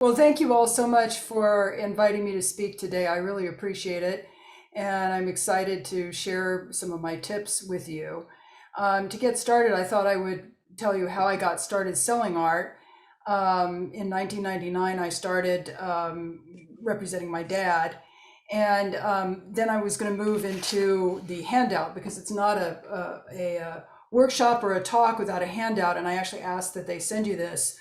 Well, thank you all so much for inviting me to speak today. I really appreciate it. And I'm excited to share some of my tips with you. To get started, I thought I would tell you how I got started selling art. In 1999, I started representing my dad. And then I was going to move into the handout because it's not a workshop or a talk without a handout. And I actually asked that they send you this,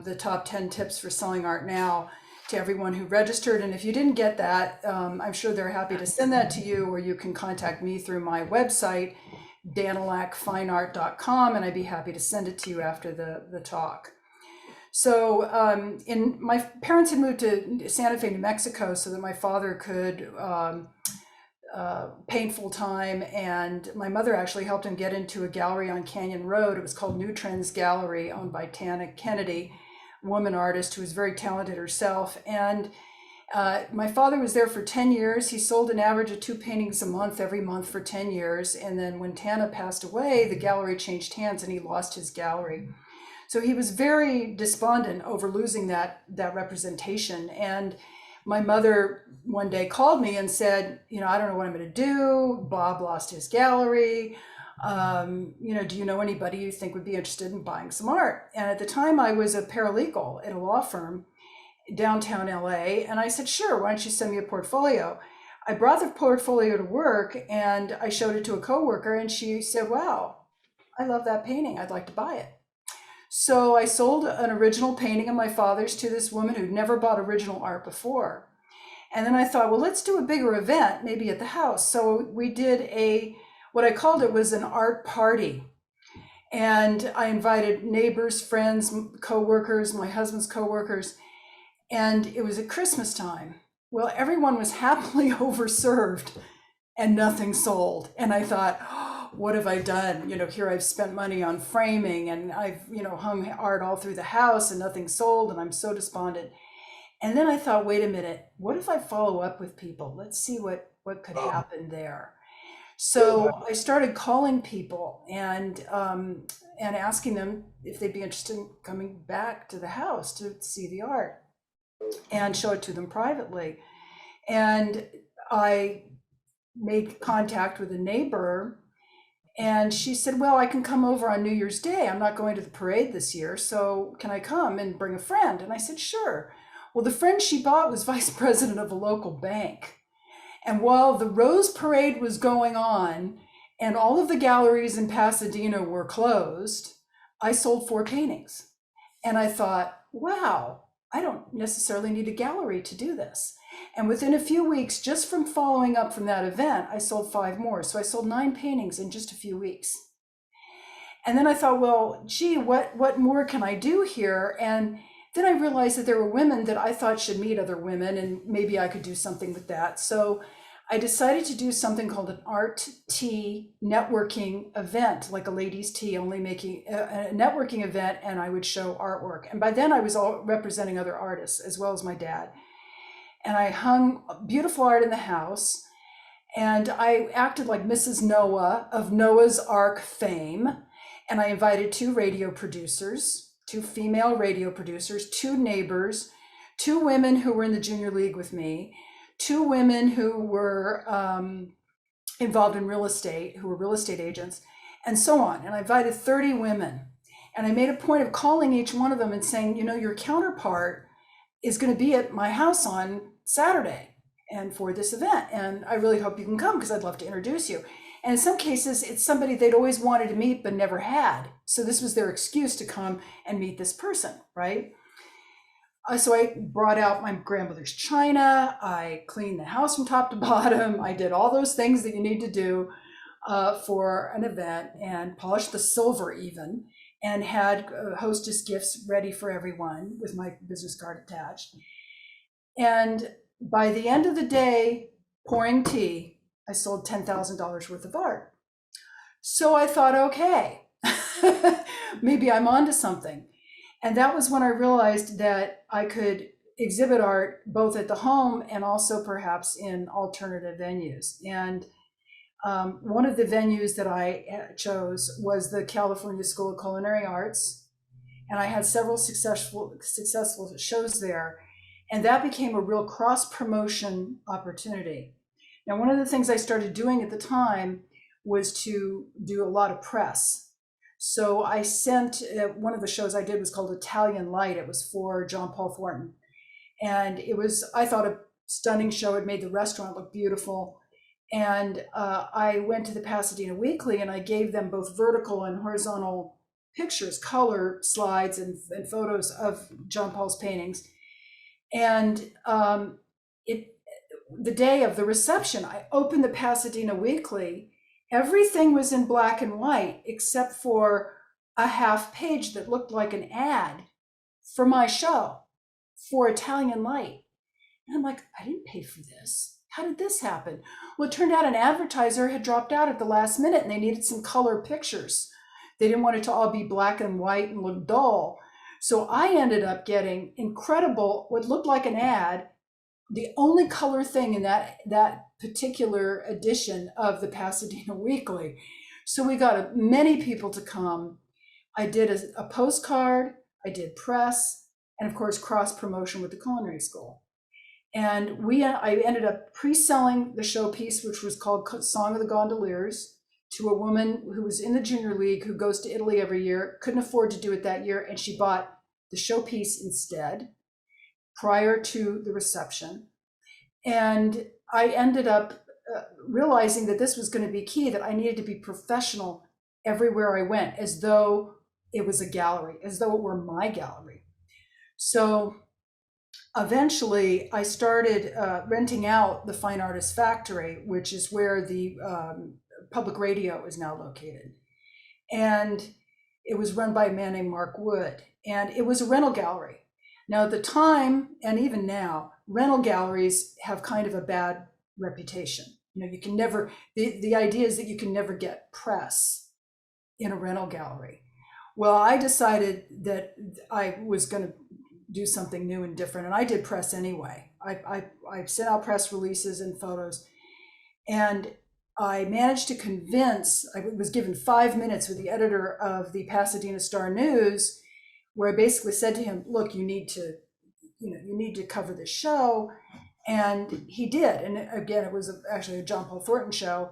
the top 10 tips for selling art now, to everyone who registered. And if you didn't get that, I'm sure they're happy to send that to you, or you can contact me through my website, danielakfineart.com, and I'd be happy to send it to you after the talk. So in my parents had moved to Santa Fe, New Mexico, so that my father could paint full time, and my mother actually helped him get into a gallery on Canyon Road. It was called New Trends Gallery, owned by Tana Kennedy, a woman artist who was very talented herself. And my father was there for 10 years. He sold an average of 2 paintings a month every month for 10 years. And then when Tana passed away, the gallery changed hands and he lost his gallery. So he was very despondent over losing that representation. And my mother one day called me and said, I don't know what I'm going to do. Bob lost his gallery. Do you know anybody you think would be interested in buying some art? And at the time, I was a paralegal at a law firm downtown LA. And I said, sure, why don't you send me a portfolio? I brought the portfolio to work and I showed it to a coworker, and she said, wow, I love that painting. I'd like to buy it. So I sold an original painting of my father's to this woman who'd never bought original art before. And then I thought, well, let's do a bigger event, maybe at the house. So we did what I called it was an art party. And I invited neighbors, friends, coworkers, my husband's coworkers, and it was at Christmas time. Well, everyone was happily overserved and nothing sold. And I thought, oh, what have I done? Here I've spent money on framing, and I've, hung art all through the house and nothing sold, and I'm so despondent. And then I thought, wait a minute, what if I follow up with people? Let's see what could happen there. So I started calling people and asking them if they'd be interested in coming back to the house to see the art and show it to them privately. And I made contact with a neighbor, and she said, well, I can come over on New Year's Day. I'm not going to the parade this year, so can I come and bring a friend? And I said, sure. Well, the friend she bought was vice president of a local bank. And while the Rose Parade was going on and all of the galleries in Pasadena were closed, I sold 4 paintings. And I thought, wow, I don't necessarily need a gallery to do this. And within a few weeks, just from following up from that event, I sold 5 more. So I sold 9 paintings in just a few weeks. And then I thought, well, gee, what more can I do here? And then I realized that there were women that I thought should meet other women, and maybe I could do something with that. So I decided to do something called an art tea networking event, like a ladies' tea, only making a networking event, and I would show artwork. And by then I was all representing other artists as well as my dad. And I hung beautiful art in the house, and I acted like Mrs. Noah of Noah's Ark fame. And I invited 2 radio producers, 2 female radio producers, 2 neighbors, 2 women who were in the junior league with me, 2 women who were involved in real estate, who were real estate agents, and so on. And I invited 30 women. And I made a point of calling each one of them and saying, your counterpart is going to be at my house on Saturday and for this event. And I really hope you can come because I'd love to introduce you. And in some cases, it's somebody they'd always wanted to meet but never had. So this was their excuse to come and meet this person, right? So I brought out my grandmother's china. I cleaned the house from top to bottom. I did all those things that you need to do for an event, and polished the silver even, and had hostess gifts ready for everyone with my business card attached. And by the end of the day, pouring tea, I sold $10,000 worth of art. So I thought, okay, maybe I'm onto something. And that was when I realized that I could exhibit art both at the home and also perhaps in alternative venues. And one of the venues that I chose was the California School of Culinary Arts. and I had several successful shows there, and that became a real cross promotion opportunity. Now, one of the things I started doing at the time was to do a lot of press. So I sent one of the shows I did was called Italian Light. It was for John Paul Thornton, and it was, I thought, a stunning show. It made the restaurant look beautiful. And I went to the Pasadena Weekly and I gave them both vertical and horizontal pictures, color slides and photos of John Paul's paintings. And the day of the reception, I opened the Pasadena Weekly. Everything was in black and white except for a half page that looked like an ad for my show for Italian Light. And I'm like, I didn't pay for this. How did this happen? Well, it turned out an advertiser had dropped out at the last minute and they needed some color pictures. They didn't want it to all be black and white and look dull. So I ended up getting incredible, what looked like an ad, the only color thing in that particular edition of the Pasadena Weekly. So we got many people to come. I did a postcard, I did press, and of course, cross promotion with the culinary school. And I ended up pre-selling the showpiece, which was called Song of the Gondoliers, to a woman who was in the junior league who goes to Italy every year, couldn't afford to do it that year, and she bought the showpiece instead prior to the reception. And I ended up realizing that this was going to be key, that I needed to be professional everywhere I went, as though it was a gallery, as though it were my gallery. So eventually I started renting out the Fine Artist Factory, which is where the public radio is now located. And it was run by a man named Mark Wood, and it was a rental gallery. Now at the time, and even now, rental galleries have kind of a bad reputation. You know, you can never, the idea is that you can never get press in a rental gallery. Well, I decided that I was going to do something new and different, and I did press anyway. I sent out press releases and photos, and I managed to convince, I was given 5 minutes with the editor of the Pasadena Star News, where I basically said to him, look, you need to cover this show. And he did. And again, it was actually a John Paul Thornton show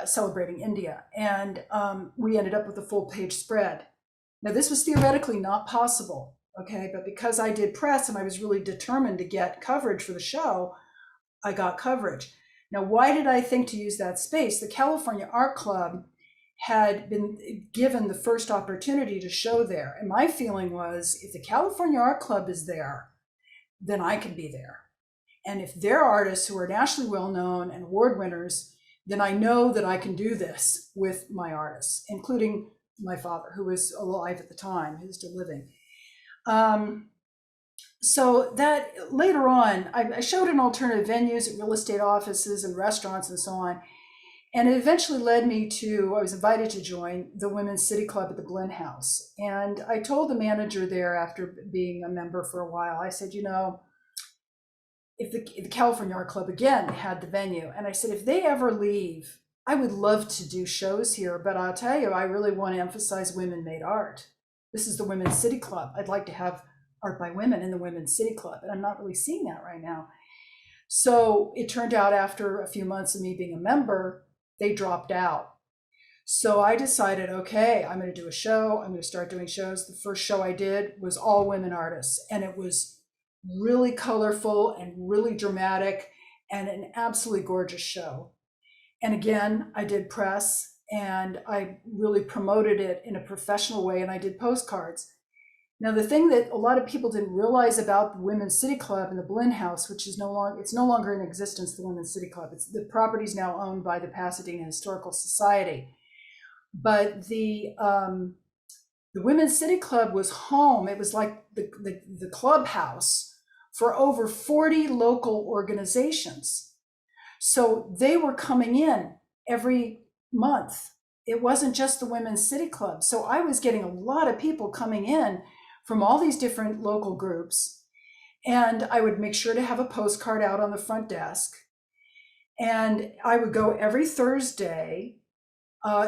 celebrating India. And we ended up with a full page spread. Now, this was theoretically not possible, okay? But because I did press and I was really determined to get coverage for the show, I got coverage. Now, why did I think to use that space? The California Art Club had been given the first opportunity to show there. And my feeling was, if the California Art Club is there, then I can be there. And if they're artists who are nationally well-known and award winners, then I know that I can do this with my artists, including my father, who was alive at the time, who's still living. So that later on, I showed in alternative venues at real estate offices and restaurants and so on. And it eventually led me to, I was invited to join the Women's City Club at the Glen House. And I told the manager there, after being a member for a while, I said, you know, if the California Art Club again had the venue, and I said, if they ever leave, I would love to do shows here, but I'll tell you, I really want to emphasize women-made art. This is the Women's City Club. I'd like to have art by women in the Women's City Club, and I'm not really seeing that right now. So it turned out after a few months of me being a member, they dropped out. So I decided, okay, I'm going to do a show. I'm going to start doing shows. The first show I did was all women artists, and it was really colorful and really dramatic and an absolutely gorgeous show. And again, I did press and I really promoted it in a professional way, and I did postcards. Now, the thing that a lot of people didn't realize about the Women's City Club and the Blinn House, which is no longer in existence, the Women's City Club. The property is now owned by the Pasadena Historical Society. But the Women's City Club was home. It was like the clubhouse for over 40 local organizations. So they were coming in every month. It wasn't just the Women's City Club. So I was getting a lot of people coming in from all these different local groups. And I would make sure to have a postcard out on the front desk. And I would go every Thursday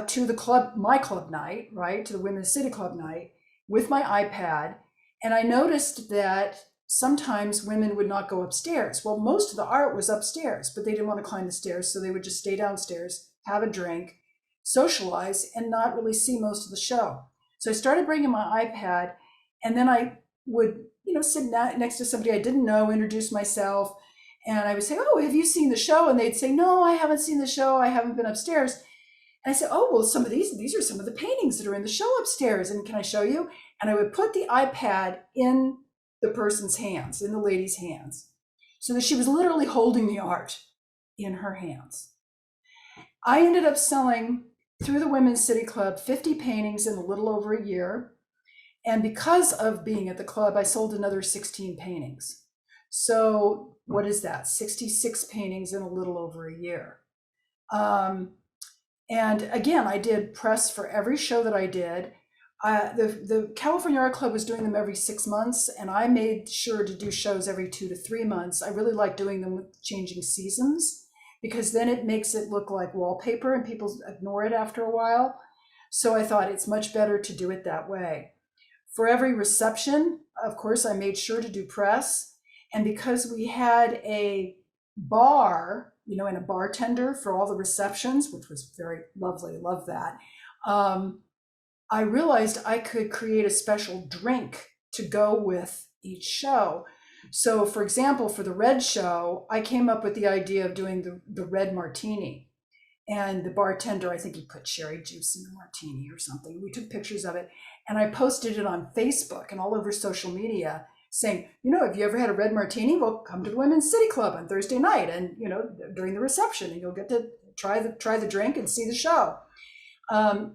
to the club, my club night, right, to the Women's City Club night. with my iPad, and I noticed that sometimes women would not go upstairs. Well, most of the art was upstairs, but they didn't want to climb the stairs, so they would just stay downstairs, have a drink, socialize, and not really see most of the show. So I started bringing my iPad, and then I would, sit next to somebody I didn't know, introduce myself, and I would say, "Oh, have you seen the show?" And they'd say, "No, I haven't seen the show. I haven't been upstairs." And I said, "Oh, well, some of these are some of the paintings that are in the show upstairs, and can I show you?" And I would put the iPad in the person's hands, in the lady's hands, so that she was literally holding the art in her hands. I ended up selling through the Women's City Club 50 paintings in a little over a year. And because of being at the club, I sold another 16 paintings. So what is that? 66 paintings in a little over a year. And again, I did press for every show that I did. The California Art Club was doing them every 6 months, and I made sure to do shows every 2 to 3 months. I really like doing them with changing seasons, because then it makes it look like wallpaper and people ignore it after a while. So I thought it's much better to do it that way. For every reception, of course, I made sure to do press. And because we had a bar, and a bartender for all the receptions, which was very lovely, love that, I realized I could create a special drink to go with each show. So for example, for the red show, I came up with the idea of doing the red martini. And the bartender, I think he put cherry juice in the martini or something. We took pictures of it, and I posted it on Facebook and all over social media saying, have you ever had a red martini? Well, come to the Women's City Club on Thursday night, and during the reception, and you'll get to try the drink and see the show.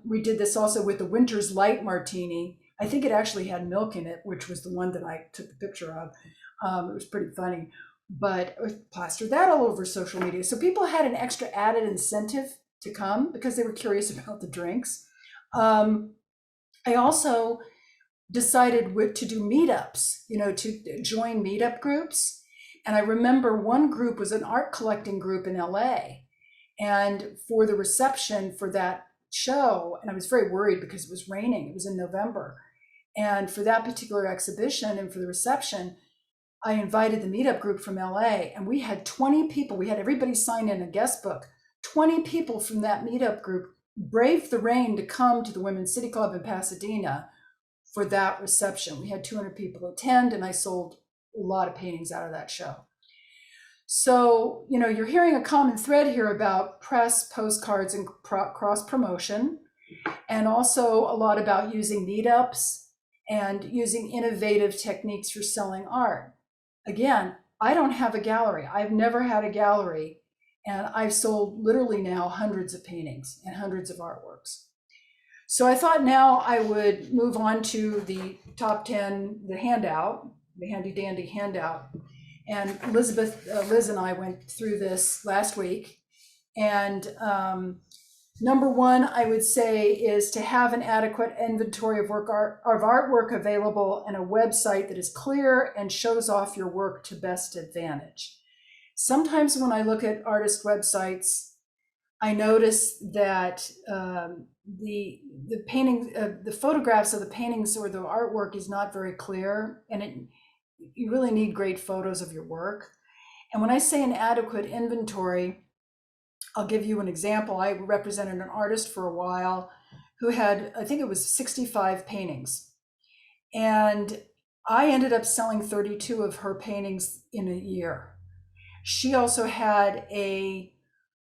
We did this also with the Winter's Light martini. I think it actually had milk in it, which was the one that I took the picture of. It was pretty funny. But I plastered that all over social media. So people had an extra added incentive to come because they were curious about the drinks. I also decided to do meetups, to join meetup groups. And I remember one group was an art collecting group in LA. And for the reception for that show, and I was very worried because it was raining, it was in November. And for that particular exhibition and for the reception, I invited the meetup group from LA, and we had 20 people. We had everybody sign in a guest book. 20 people from that meetup group braved the rain to come to the Women's City Club in Pasadena for that reception. We had 200 people attend, and I sold a lot of paintings out of that show. So, you're hearing a common thread here about press, postcards, and cross promotion, and also a lot about using meetups and using innovative techniques for selling art. Again, I don't have a gallery. I've never had a gallery, and I've sold literally now hundreds of paintings and hundreds of artworks. So I thought now I would move on to the top 10, the handout, the handy dandy handout. And Liz and I went through this last week. And number one, I would say, is to have an adequate inventory of artwork available and a website that is clear and shows off your work to best advantage. Sometimes when I look at artist websites, I notice that the photographs of the paintings or the artwork is not very clear, and you really need great photos of your work. And when I say an adequate inventory, I'll give you an example. I represented an artist for a while who had, I think it was 65 paintings. And I ended up selling 32 of her paintings in a year. She also had a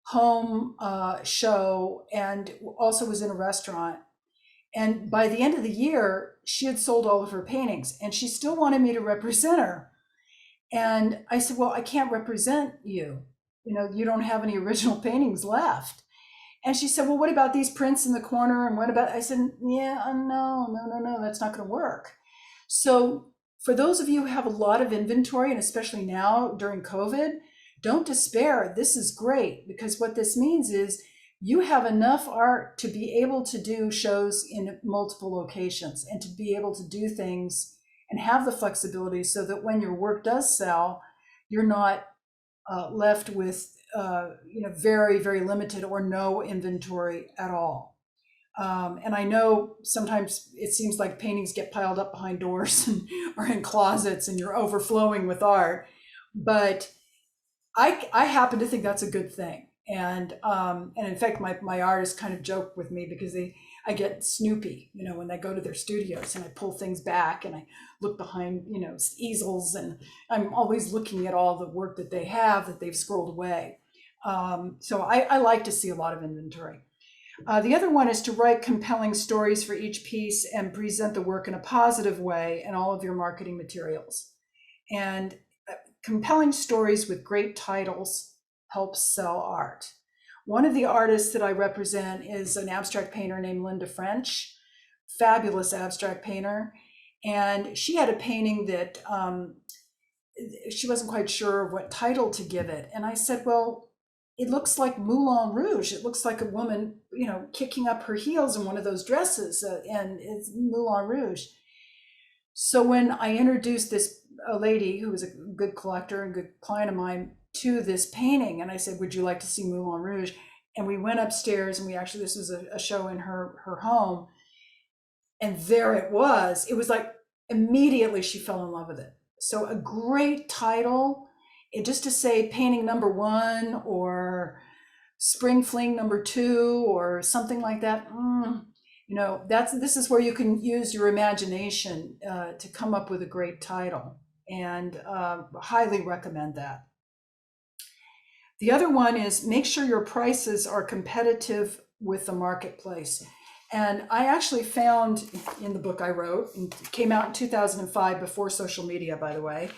home show and also was in a restaurant. And by the end of the year, she had sold all of her paintings, and she still wanted me to represent her. And I said, well, I can't represent you. You don't have any original paintings left. And she said, well, what about these prints in the corner? And what about, I said, yeah, no, that's not going to work. So for those of you who have a lot of inventory, and especially now during COVID, don't despair. This is great, because what this means is you have enough art to be able to do shows in multiple locations and to be able to do things and have the flexibility so that when your work does sell, you're not left with very, very limited or no inventory at all. And I know sometimes it seems like paintings get piled up behind doors and, or in closets and you're overflowing with art. But I happen to think that's a good thing. And in fact, my artists kind of joke with me because I get snoopy, when they go to their studios and I pull things back and I look behind, easels, and I'm always looking at all the work that they have that they've scrolled away. So I like to see a lot of inventory. The other one is to write compelling stories for each piece and present the work in a positive way in all of your marketing materials. And compelling stories with great titles help sell art. One of the artists that I represent is an abstract painter named Linda French, fabulous abstract painter. And she had a painting that she wasn't quite sure what title to give it. And I said, well, it looks like Moulin Rouge. It looks like a woman, kicking up her heels in one of those dresses, and it's Moulin Rouge. So when I introduced this a lady who was a good collector and good client of mine to this painting, and I said, would you like to see Moulin Rouge? And we went upstairs, and this was a show in her home, and there it was. It was like immediately she fell in love with it. So a great title, just to say painting number 1 or spring fling number 2 or something like that. This is where you can use your imagination to come up with a great title, and highly recommend that. The other one is make sure your prices are competitive with the marketplace. And I actually found in the book I wrote, and it came out in 2005, before social media, by the way,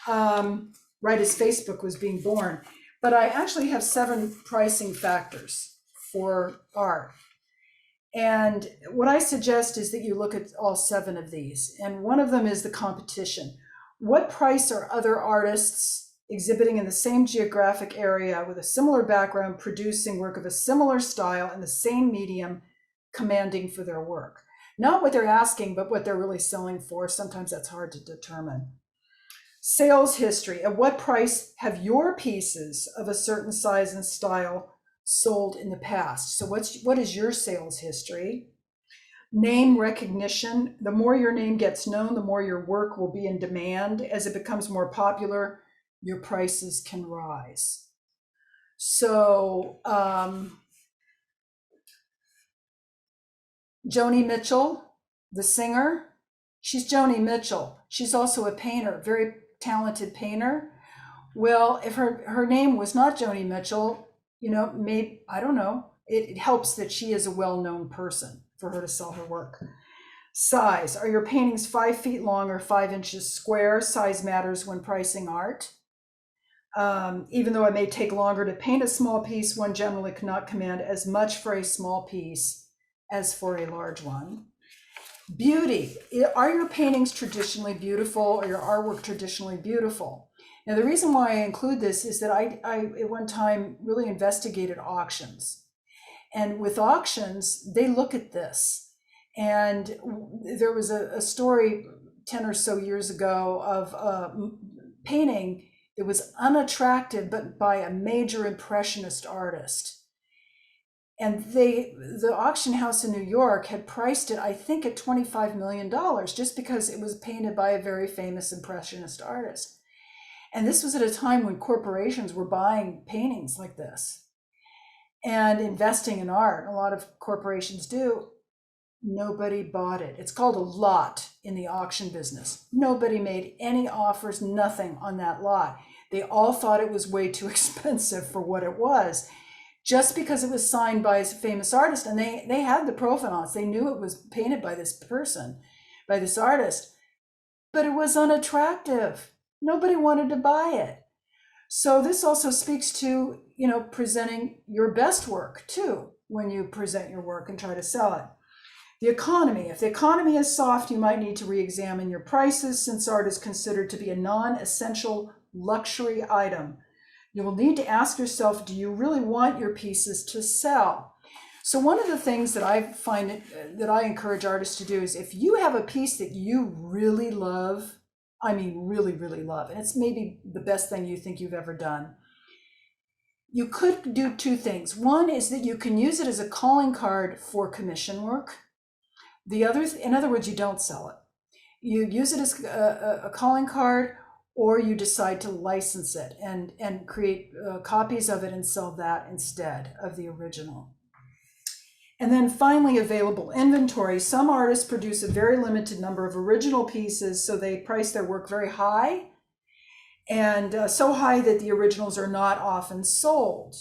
right as Facebook was being born. But I actually have 7 pricing factors for art. And what I suggest is that you look at all 7 of these. And one of them is the competition. What price are other artists exhibiting in the same geographic area with a similar background, producing work of a similar style in the same medium, commanding for their work? Not what they're asking, but what they're really selling for. Sometimes that's hard to determine. Sales history. At what price have your pieces of a certain size and style sold in the past? So what is your sales history? Name recognition. The more your name gets known, the more your work will be in demand. As it becomes more popular, your prices can rise. So Joni Mitchell, the singer, she's Joni Mitchell. She's also a painter, very talented painter. Well, if her name was not Joni Mitchell, maybe, I don't know, it helps that she is a well-known person for her to sell her work. Size. Are your paintings 5 feet long or 5 inches square? Size matters when pricing art. Even though it may take longer to paint a small piece, one generally cannot command as much for a small piece as for a large one. Beauty. Are your paintings traditionally beautiful, or your artwork traditionally beautiful? Now, the reason why I include this is that I at one time really investigated auctions. And with auctions, they look at this. And there was a story 10 or so years ago of a painting that was unattractive, but by a major impressionist artist. And the auction house in New York had priced it, I think, at $25 million, just because it was painted by a very famous impressionist artist. And this was at a time when corporations were buying paintings like this and investing in art. A lot of corporations do. Nobody bought it. It's called a lot in the auction business. Nobody made any offers, nothing on that lot. They all thought it was way too expensive for what it was, just because it was signed by a famous artist. And they had the provenance. They knew it was painted by this person, by this artist, but it was unattractive. Nobody wanted to buy it. So this also speaks to, presenting your best work too, when you present your work and try to sell it. The economy. If the economy is soft, you might need to re-examine your prices, since art is considered to be a non-essential luxury item. You will need to ask yourself, do you really want your pieces to sell? So one of the things that I find that I encourage artists to do is, if you have a piece that you really love, I mean really, really love, and it's maybe the best thing you think you've ever done, you could do two things. One is that you can use it as a calling card for commission work. The other, in other words, you don't sell it. You use it as a calling card, or you decide to license it and create copies of it and sell that instead of the original. And then finally, available inventory. Some artists produce a very limited number of original pieces, so they price their work very high, and so high that the originals are not often sold.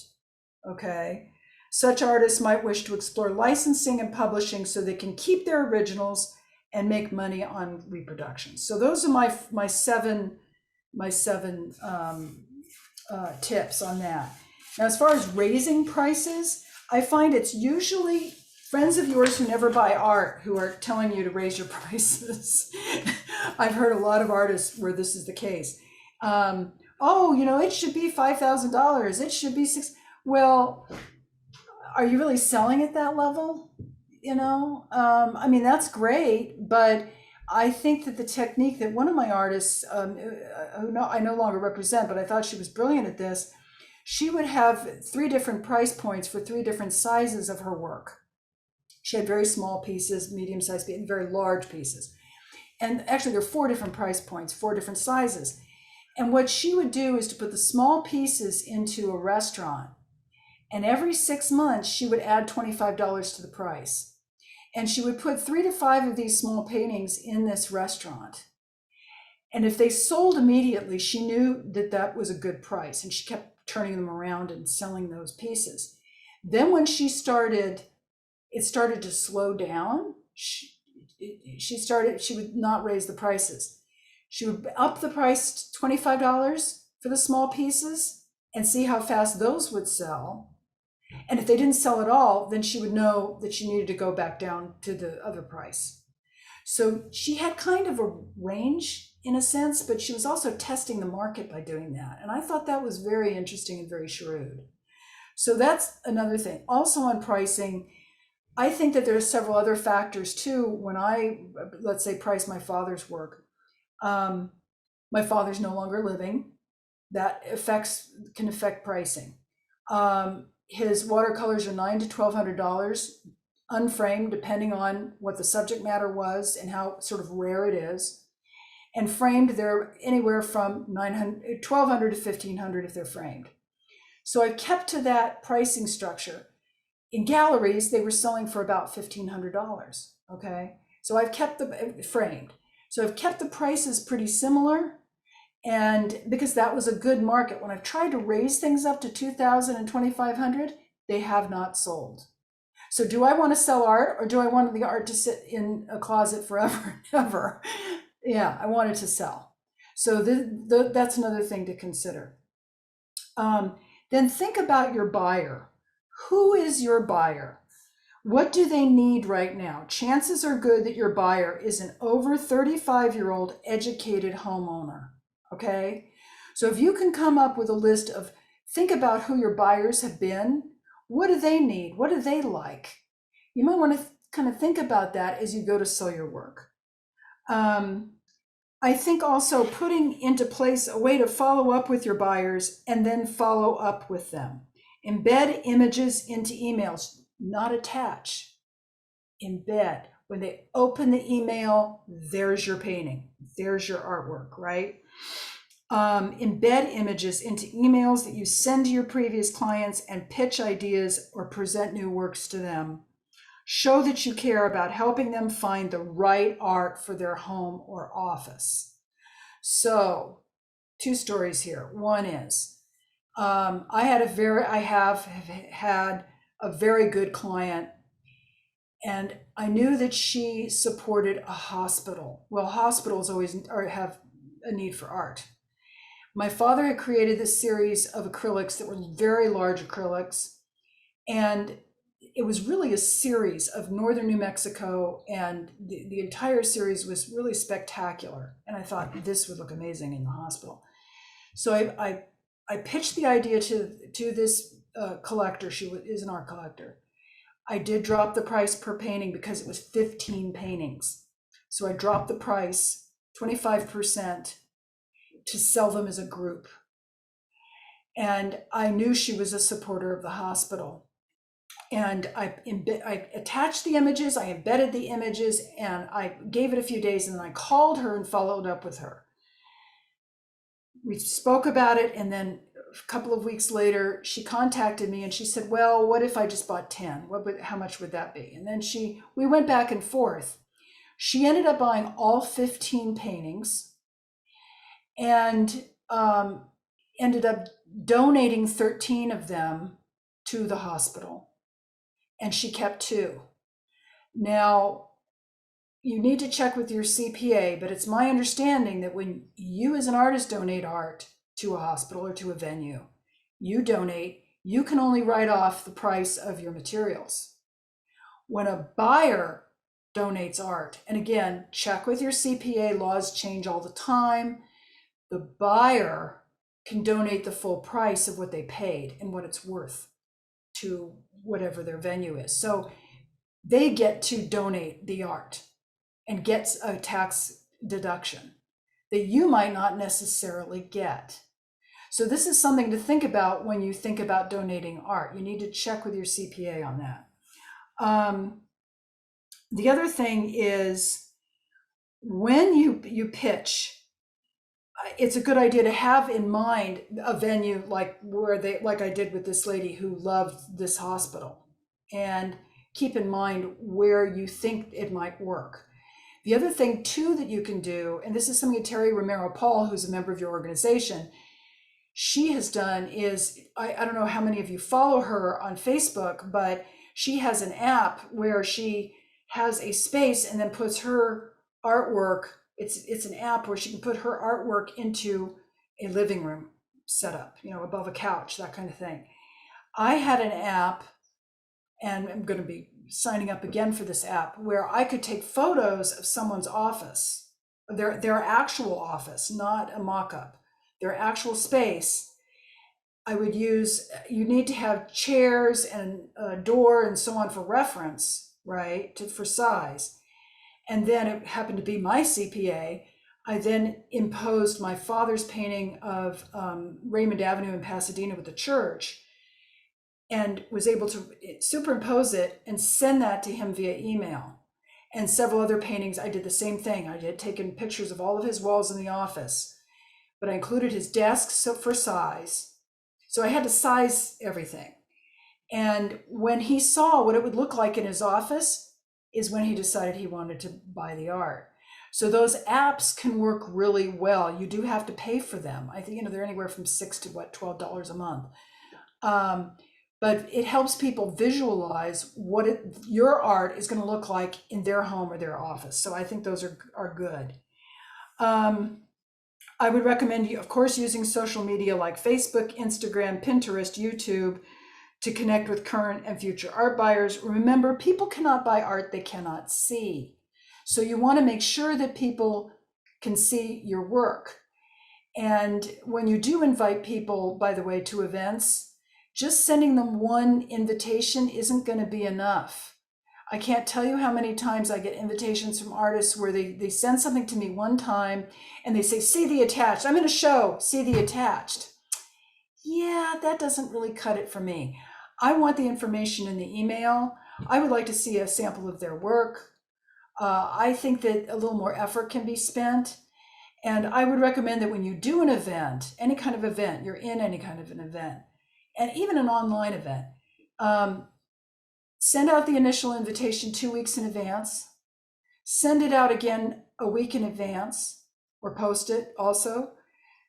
Okay, such artists might wish to explore licensing and publishing so they can keep their originals and make money on reproductions. So those are my seven tips on that. Now, as far as raising prices, I find it's usually friends of yours who never buy art who are telling you to raise your prices. I've heard a lot of artists where this is the case. Oh, it should be $5,000. It should be $6,000. Well, are you really selling at that level? I mean, that's great, but I think that the technique that one of my artists, who I no longer represent, but I thought she was brilliant at this, she would have 3 different price points for 3 different sizes of her work. She had very small pieces, medium-sized pieces, and very large pieces. And actually, there are 4 different price points, 4 different sizes. And what she would do is to put the small pieces into a restaurant. And every 6 months, she would add $25 to the price. And she would put 3 to 5 of these small paintings in this restaurant. And if they sold immediately, she knew that that was a good price. And she kept turning them around and selling those pieces. Then when it started to slow down, she would not raise the prices. She would up the price to $25 for the small pieces and see how fast those would sell. And if they didn't sell at all, then she would know that she needed to go back down to the other price. So she had kind of a range in a sense, but she was also testing the market by doing that. And I thought that was very interesting and very shrewd. So that's another thing. Also on pricing, I think that there are several other factors too. When I, let's say, price my father's work, my father's no longer living. That can affect pricing. His watercolors are $900 to $1,200, unframed, depending on what the subject matter was and how sort of rare it is. And framed, they're anywhere from $1,200 to $1,500 if they're framed. So I kept to that pricing structure. In galleries, they were selling for about $1,500. Okay, so I've kept the framed. So I've kept the prices pretty similar. And because that was a good market, when I've tried to raise things up to $2,000 and $2,500, they have not sold. So do I want to sell art, or do I want the art to sit in a closet forever and ever? Yeah, I want it to sell. So that's another thing to consider. Then think about your buyer. Who is your buyer? What do they need right now? Chances are good that your buyer is an over 35-year-old educated homeowner. Okay, so if you can come up with a list of, think about who your buyers have been, what do they need? What do they like? You might want to kind of think about that as you go to sell your work. I think also putting into place a way to follow up with your buyers and then follow up with them. Embed images into emails, not attach. Embed. When they open the email, there's your painting, there's your artwork, right? Embed images into emails that you send to your previous clients and pitch ideas or present new works to them. Show that you care about helping them find the right art for their home or office. So, 2 stories here. One is, I have had a very good client, and I knew that she supported a hospital. Well, hospitals always have a need for art. My father had created this series of acrylics that were very large acrylics, and it was really a series of northern New Mexico, and the entire series was really spectacular. And I thought this would look amazing in the hospital. So I pitched the idea to this collector. She is an art collector. I did drop the price per painting because it was 15 paintings. So I dropped the price 25% to sell them as a group. And I knew she was a supporter of the hospital. And I attached the images, I embedded the images, and I gave it a few days, and then I called her and followed up with her. We spoke about it, and then a couple of weeks later, she contacted me and she said, well, what if I just bought 10? How much would that be? And then we went back and forth. She ended up buying all 15 paintings and ended up donating 13 of them to the hospital, and she kept 2. Now, you need to check with your CPA, but it's my understanding that when you as an artist donate art to a hospital or to a venue, you can only write off the price of your materials. When a buyer donates art, and again, check with your CPA, laws change all the time, the buyer can donate the full price of what they paid and what it's worth to whatever their venue is. So they get to donate the art and gets a tax deduction that you might not necessarily get. So this is something to think about when you think about donating art. You need to check with your CPA on that. The other thing is when you pitch, it's a good idea to have in mind a venue like I did with this lady who loved this hospital, and keep in mind where you think it might work. The other thing too that you can do, and this is something that Terry Romero Paul, who's a member of your organization, she has done is, I don't know how many of you follow her on Facebook, but she has an app where she has a space and then puts her artwork. It's an app where she can put her artwork into a living room setup, above a couch, that kind of thing. I had an app, and I'm going to be signing up again for this app, where I could take photos of someone's office, their actual office, not a mock-up, their actual space. I would you need to have chairs and a door and so on for reference, right, for size. And then it happened to be my CPA. I then imposed my father's painting of Raymond Avenue in Pasadena with the church, and was able to superimpose it and send that to him via email. And several other paintings, I did the same thing. I had taken pictures of all of his walls in the office, but I included his desk for size. So I had to size everything. And when he saw what it would look like in his office is when he decided he wanted to buy the art. So those apps can work really well. You do have to pay for them. I think, they're anywhere from $6 to $12 a month. But it helps people visualize what your art is going to look like in their home or their office. So I think those are good. I would recommend you, of course, using social media like Facebook, Instagram, Pinterest, YouTube to connect with current and future art buyers. Remember, people cannot buy art they cannot see. So you want to make sure that people can see your work. And when you do invite people, by the way, to events, just sending them one invitation isn't going to be enough. I can't tell you how many times I get invitations from artists where they send something to me one time and they say, see the attached. I'm in a show, see the attached. Yeah, that doesn't really cut it for me. I want the information in the email. I would like to see a sample of their work. I think that a little more effort can be spent. And I would recommend that when you do an event, any kind of event, you're in any kind of an event, and even an online event, send out the initial invitation 2 weeks in advance, send it out again a week in advance, or post it also,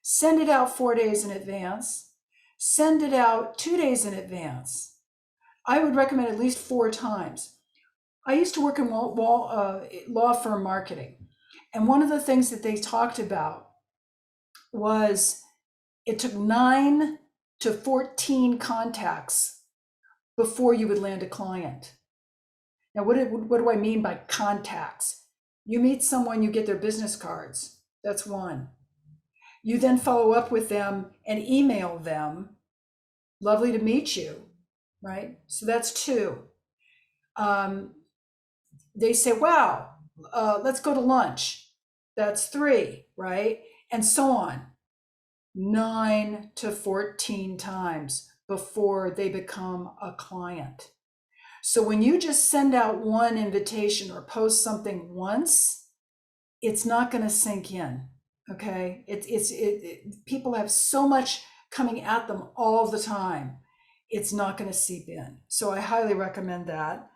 send it out 4 days in advance, send it out 2 days in advance. I would recommend at least 4 times. I used to work in law firm marketing. And one of the things that they talked about was it took 9 to 14 contacts before you would land a client. Now, what do I mean by contacts? You meet someone, you get their business cards. That's 1. You then follow up with them and email them, lovely to meet you, right? So that's 2. They say, wow, let's go to lunch. That's 3, right? And so on. 9 to 14 times before they become a client. So when you just send out one invitation or post something once, it's not going to sink in. Okay, people have so much coming at them all the time. It's not going to seep in. So I highly recommend that.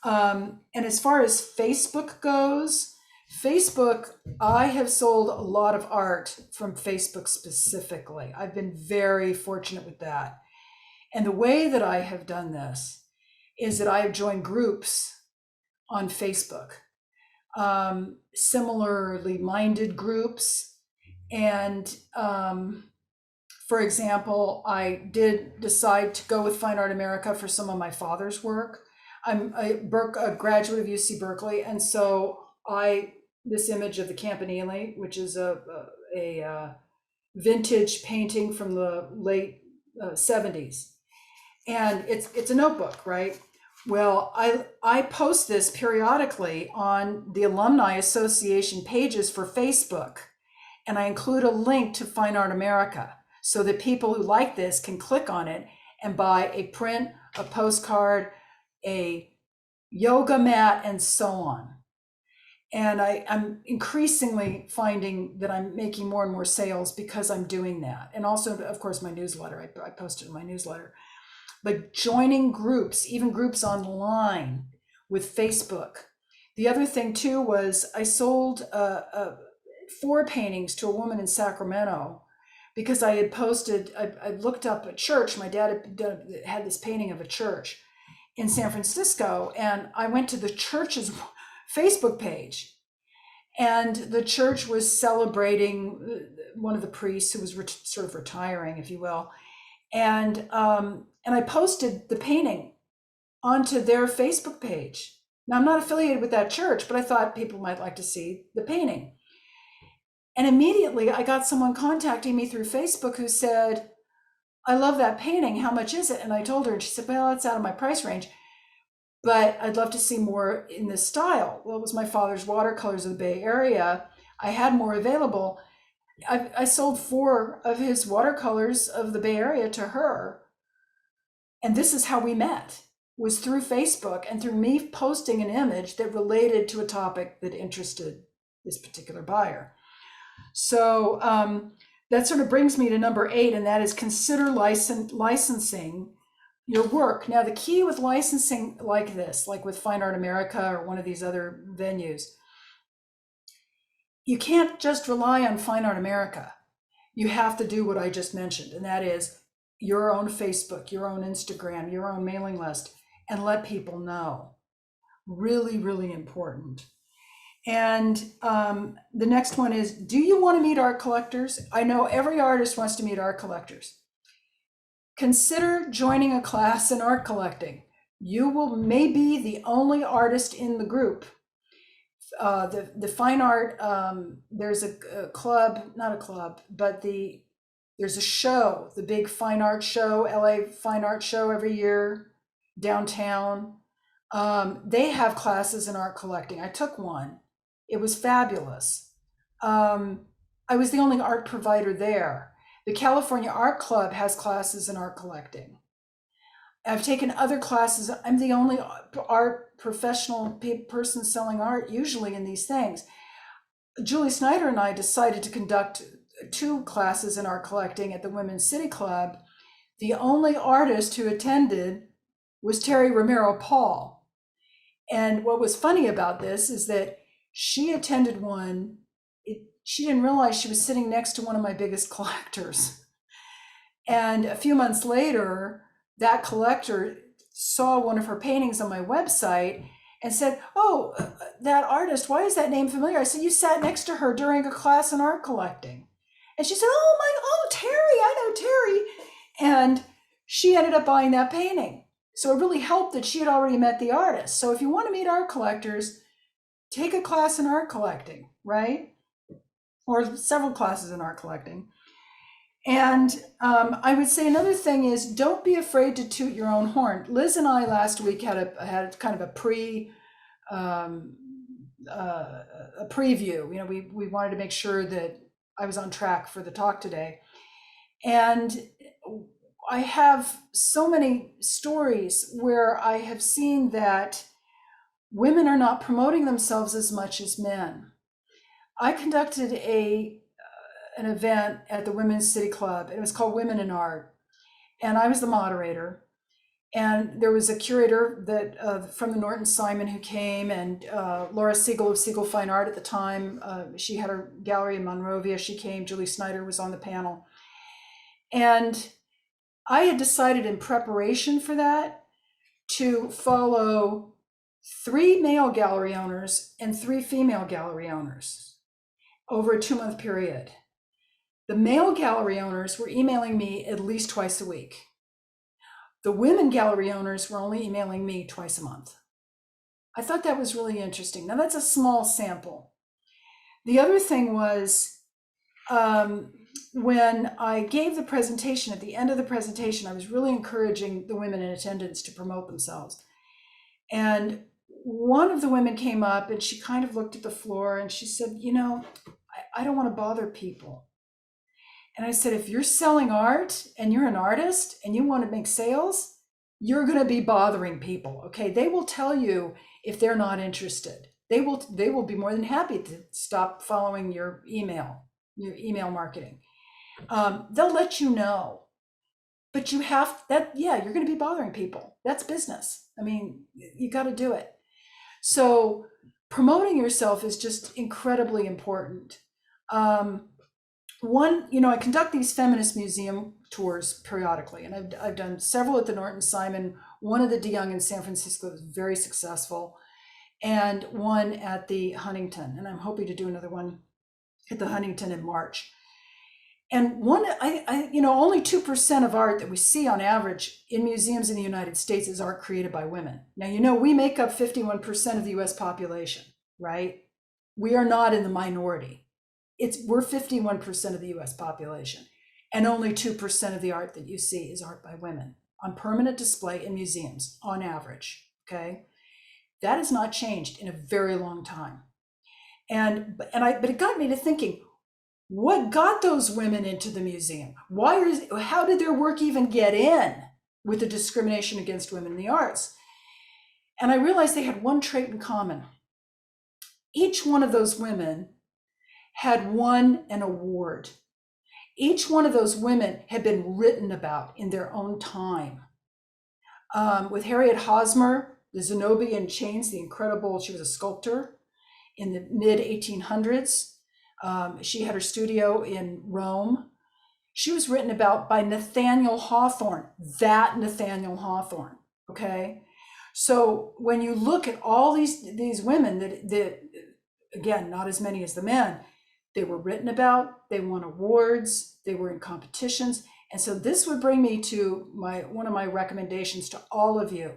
And as far as Facebook goes, Facebook, I have sold a lot of art from Facebook specifically. I've been very fortunate with that. And the way that I have done this is that I have joined groups on Facebook, similarly minded groups. And for example, I did decide to go with Fine Art America for some of my father's work. I'm a graduate of UC Berkeley, and so this image of the Campanile, which is a vintage painting from the late 70s, and it's a notebook, right? Well, I post this periodically on the Alumni Association pages for Facebook, and I include a link to Fine Art America so that people who like this can click on it and buy a print, a postcard, a yoga mat, and so on. And I'm increasingly finding that I'm making more and more sales because I'm doing that. And also, of course, my newsletter, I posted in my newsletter. But joining groups, even groups online with Facebook. The other thing too was I sold 4 paintings to a woman in Sacramento because I had posted, I looked up a church. My dad had this painting of a church in San Francisco, and I went to the church's Facebook page, and the church was celebrating one of the priests who was sort of retiring, if you will, and I posted the painting onto their Facebook page. Now, I'm not affiliated with that church, but I thought people might like to see the painting. And immediately I got someone contacting me through Facebook who said, I love that painting. How much is it? And I told her, and she said, well, it's out of my price range, but I'd love to see more in this style. Well, it was my father's watercolors of the Bay Area. I had more available. I sold 4 of his watercolors of the Bay Area to her. And this is how we met, was through Facebook and through me posting an image that related to a topic that interested this particular buyer. So that sort of brings me to number 8, and that is consider licensing your work. Now, the key with licensing like this, like with Fine Art America or one of these other venues, you can't just rely on Fine Art America. You have to do what I just mentioned, and that is your own Facebook, your own Instagram, your own mailing list, and let people know. Really, really important. And the next one is, do you want to meet art collectors? I know every artist wants to meet art collectors. Consider joining a class in art collecting. You may be the only artist in the group. The fine art, there's a club, not a club, but there's a show, the big fine art show, LA Fine Art Show every year downtown. They have classes in art collecting. I took one. It was fabulous. I was the only art provider there. The California Art Club has classes in art collecting. I've taken other classes. I'm the only art professional person selling art usually in these things. Julie Snyder and I decided to conduct 2 classes in art collecting at the Women's City Club. The only artist who attended was Terry Romero Paul. And what was funny about this is that she attended one. She didn't realize she was sitting next to one of my biggest collectors. And a few months later, that collector saw one of her paintings on my website and said, oh, that artist, why is that name familiar? I said, you sat next to her during a class in art collecting. And she said, oh, Terry, I know Terry. And she ended up buying that painting. So it really helped that she had already met the artist. So if you want to meet art collectors, take a class in art collecting, right? Or several classes in art collecting. And I would say another thing is, don't be afraid to toot your own horn. Liz and I last week had kind of a preview. You know, we wanted to make sure that I was on track for the talk today. And I have so many stories where I have seen that women are not promoting themselves as much as men. I conducted an event at the Women's City Club. It was called Women in Art, and I was the moderator. And there was a curator that from the Norton Simon who came, and Laura Siegel of Siegel Fine Art at the time. She had her gallery in Monrovia. She came. Julie Snyder was on the panel, and I had decided in preparation for that to follow 3 male gallery owners and 3 female gallery owners over a 2-month period. The male gallery owners were emailing me at least twice a week. The women gallery owners were only emailing me twice a month. I thought that was really interesting. Now, that's a small sample. The other thing was, when I gave the presentation, at the end of the presentation, I was really encouraging the women in attendance to promote themselves. And one of the women came up and she kind of looked at the floor and she said, you know, I don't want to bother people. And I said, if you're selling art and you're an artist and you want to make sales, you're going to be bothering people. Okay. They will tell you if they're not interested. They will be more than happy to stop following your email marketing. They'll let you know, but you have that. Yeah, you're going to be bothering people. That's business. I mean, you got to do it. So promoting yourself is just incredibly important. I conduct these feminist museum tours periodically, and I've done several at the Norton Simon, one at the DeYoung in San Francisco was very successful, and one at the Huntington, and I'm hoping to do another one at the Huntington in March. And only 2% of art that we see on average in museums in the United States is art created by women. Now, we make up 51% of the US population, right? We are not in the minority. We're 51% of the US population, and only 2% of the art that you see is art by women on permanent display in museums on average, okay? That has not changed in a very long time. But it got me to thinking, what got those women into the museum? How did their work even get in with the discrimination against women in the arts? And I realized they had one trait in common. Each one of those women had won an award. Each one of those women had been written about in their own time. With Harriet Hosmer, the Zenobia in Chains, she was a sculptor in the mid 1800s. She had her studio in Rome. She was written about by Nathaniel Hawthorne, okay? So when you look at all these women that again, not as many as the men, they were written about, they won awards, they were in competitions. And so this would bring me to one of my recommendations to all of you.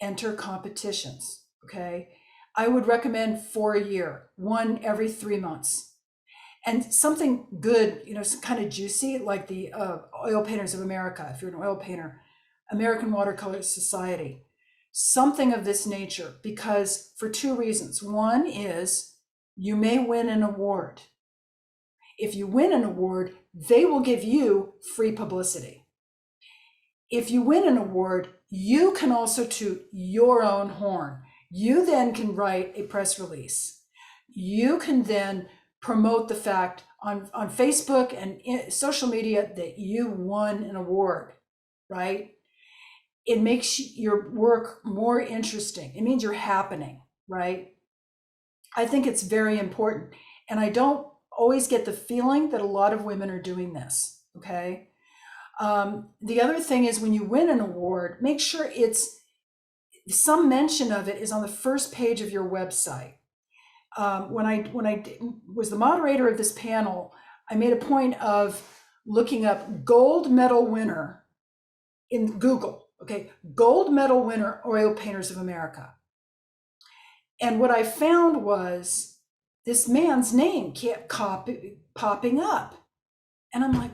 Enter competitions, okay? I would recommend for a year, one every 3 months. And something good, kind of juicy, like the Oil Painters of America, if you're an oil painter, American Watercolor Society, something of this nature, because for 2 reasons. One is you may win an award. If you win an award, they will give you free publicity. If you win an award, you can also toot your own horn. You then can write a press release. You can then promote the fact on Facebook and social media that you won an award, right? It makes your work more interesting. It means you're happening, right? I think it's very important. And I don't always get the feeling that a lot of women are doing this, okay? The other thing is when you win an award, make sure some mention of it is on the first page of your website. When I was the moderator of this panel, I made a point of looking up gold medal winner in Google, okay? Gold medal winner, Oil Painters of America. And what I found was this man's name kept popping up. And I'm like,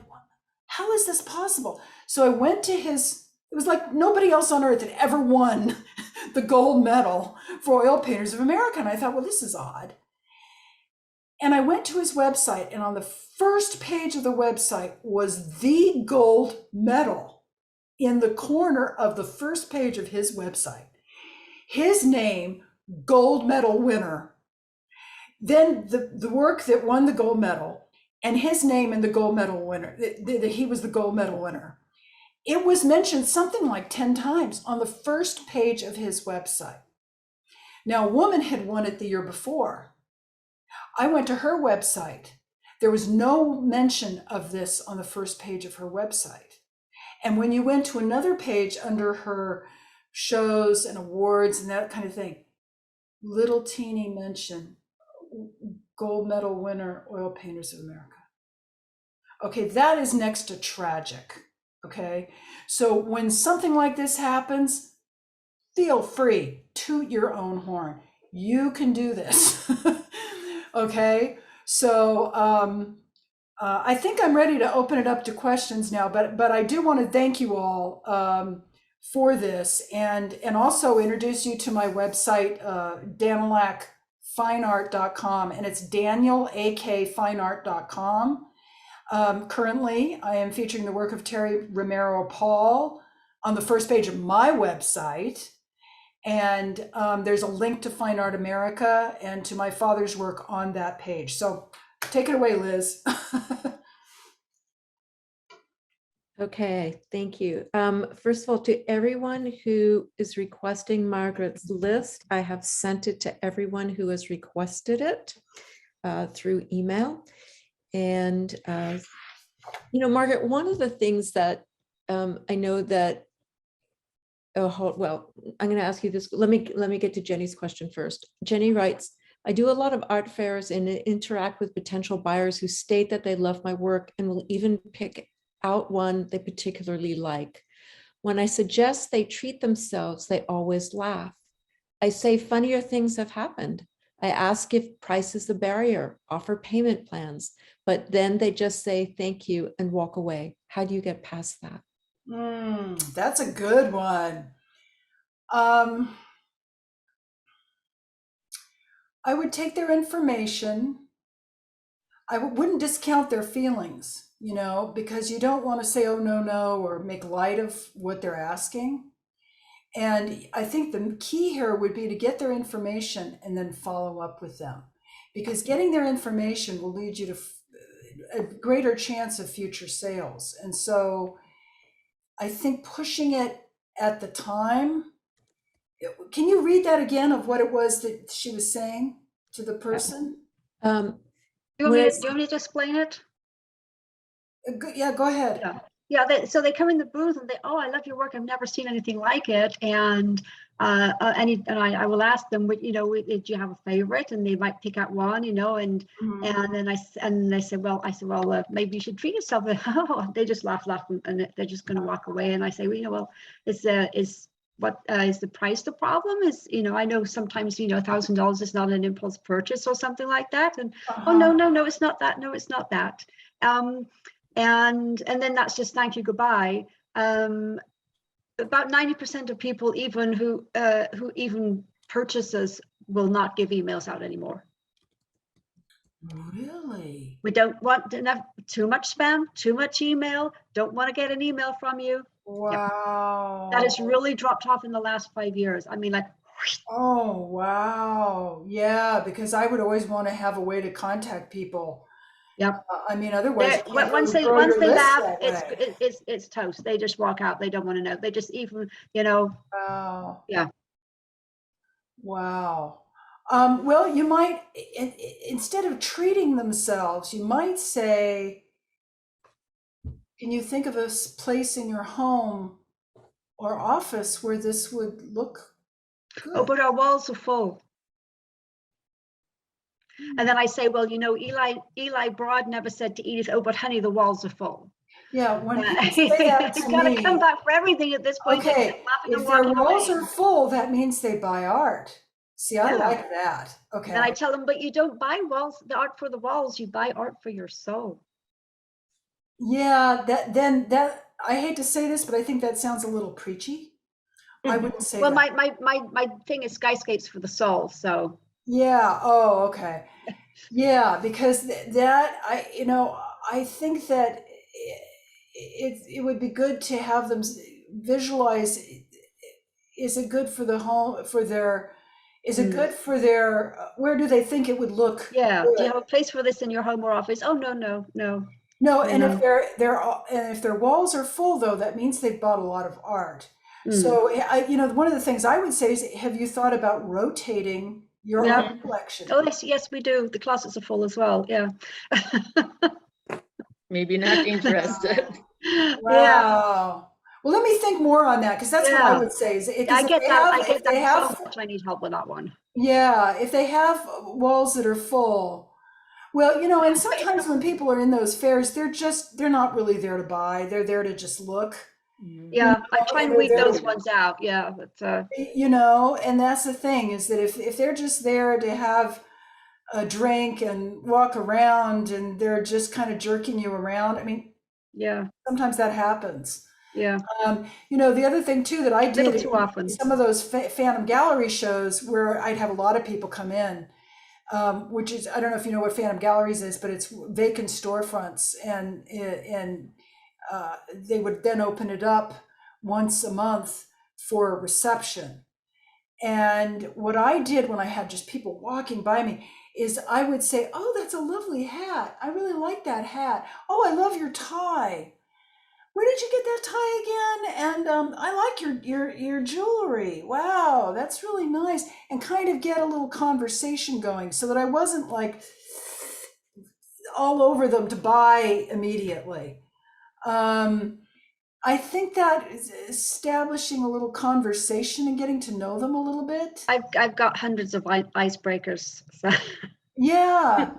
how is this possible? So I went to it was like nobody else on earth had ever won the gold medal for Oil Painters of America. And I thought, well, this is odd. And I went to his website, and on the first page of the website was the gold medal in the corner of the first page of his website. His name, gold medal winner. Then the work that won the gold medal, and his name in the gold medal winner, that he was the gold medal winner. It was mentioned something like 10 times on the first page of his website. Now, a woman had won it the year before. I went to her website. There was no mention of this on the first page of her website. And when you went to another page under her shows and awards and that kind of thing, little teeny mention, gold medal winner, Oil Painters of America. Okay, that is next to tragic. Okay, so when something like this happens, feel free, toot your own horn. You can do this. Okay, so I think I'm ready to open it up to questions now, but I do want to thank you all for this, and also introduce you to my website, DanielakFineArt.com, and it's DanielAKFineArt.com. Currently, I am featuring the work of Terry Romero Paul on the first page of my website. And there's a link to Fine Art America and to my father's work on that page. So take it away, Liz. Okay, thank you. First of all, to everyone who is requesting Margaret's list, I have sent it to everyone who has requested it through email. And, Margaret, one of the things that I know that, well, I'm going to ask you this. Let me get to Jenny's question first. Jenny writes, I do a lot of art fairs and interact with potential buyers who state that they love my work and will even pick out one they particularly like. When I suggest they treat themselves, they always laugh. I say funnier things have happened. I ask if price is the barrier, offer payment plans, but then they just say thank you and walk away. How do you get past that? That's a good one. I would take their information. I wouldn't discount their feelings, because you don't want to say, oh, no, or make light of what they're asking. And I think the key here would be to get their information and then follow up with them, because getting their information will lead you to a greater chance of future sales. And so I think pushing it at the time. Can you read that again of what it was that she was saying to the person? Um, Do you want me to explain it? Yeah, go ahead. Yeah. So they come in the booth and oh, I love your work. I've never seen anything like it. And I will ask them, did you have a favorite? And they might pick out one, and then I said, well, maybe you should treat yourself. They just laugh, and they're just going to walk away. And I say, is the price the problem? I know sometimes, $1,000 is not an impulse purchase or something like that. And oh, no, it's not that. No, it's not that. And then that's just thank you, goodbye. About 90% of people, even who even purchases, will not give emails out anymore. Really? We don't want too much spam, too much email. Don't want to get an email from you. Wow. That has really dropped off in the last 5 years. I mean, like. Oh, wow. Yeah, because I would always want to have a way to contact people. Yep. I mean, otherwise, once they laugh, it's toast. They just walk out. They don't want to know. They just even, Wow. Yeah. Wow. Well, you might, instead of treating themselves, you might say, can you think of a place in your home or office where this would look good? Oh, but our walls are full. And then I say, well, Eli Broad never said to Edith, oh, but honey, the walls are full. Yeah, when people say that to me. Gotta come back for everything at this point. Okay, if their walls are full, that means they buy art. See, I like that. Okay. And I tell them, but you don't buy the art for the walls, you buy art for your soul. Yeah, I hate to say this, but I think that sounds a little preachy. I wouldn't say that. Well, my thing is skyscapes for the soul, so. Yeah, oh, okay. Yeah, because that I think that it would be good to have them visualize. Is it good for the home for their? Is it Mm. good for their? Where do they think it would look Yeah. Do you good? have a place for this in your home or office? Oh, no, no, no, No, you and if know. their walls are full though, that means they've bought a lot of art. Mm. So one of the things I would say is, have you thought about rotating your Yeah. art collection? Oh, yes, yes, we do. The closets are full as well. Yeah. Maybe not interested. Yeah. Wow. Well, let me think more on that because that's what I Yeah. would say is Yeah, I because get that. I if get they that so have much. I need help with that one. yeah, if they have walls that are full, well, and sometimes when people are in those fairs, they're not really there to buy. They're there to just look, Mhm. you know, Yeah, I try and and they're weed there those to, ones out. Yeah, but and that's the thing is that if they're just there to have a drink and walk around and they're just kind of jerking you around, I mean, yeah, sometimes that happens. yeah, The other thing too that I a little did too in often. some of those Phantom Gallery shows where I'd have a lot of people come in, which is, I don't know if you know what Phantom Galleries is, but it's vacant storefronts, and they would then open it up once a month for a reception. And what I did when I had just people walking by me is I would say, "Oh, that's a lovely hat. I really like that hat. Oh, I love your tie. Where did you get that tie again? And I like your jewelry. Wow, that's really nice." And kind of get a little conversation going so that I wasn't like all over them to buy immediately. Um, I think that is establishing a little conversation and getting to know them a little bit. I've got hundreds of icebreakers. So, Yeah.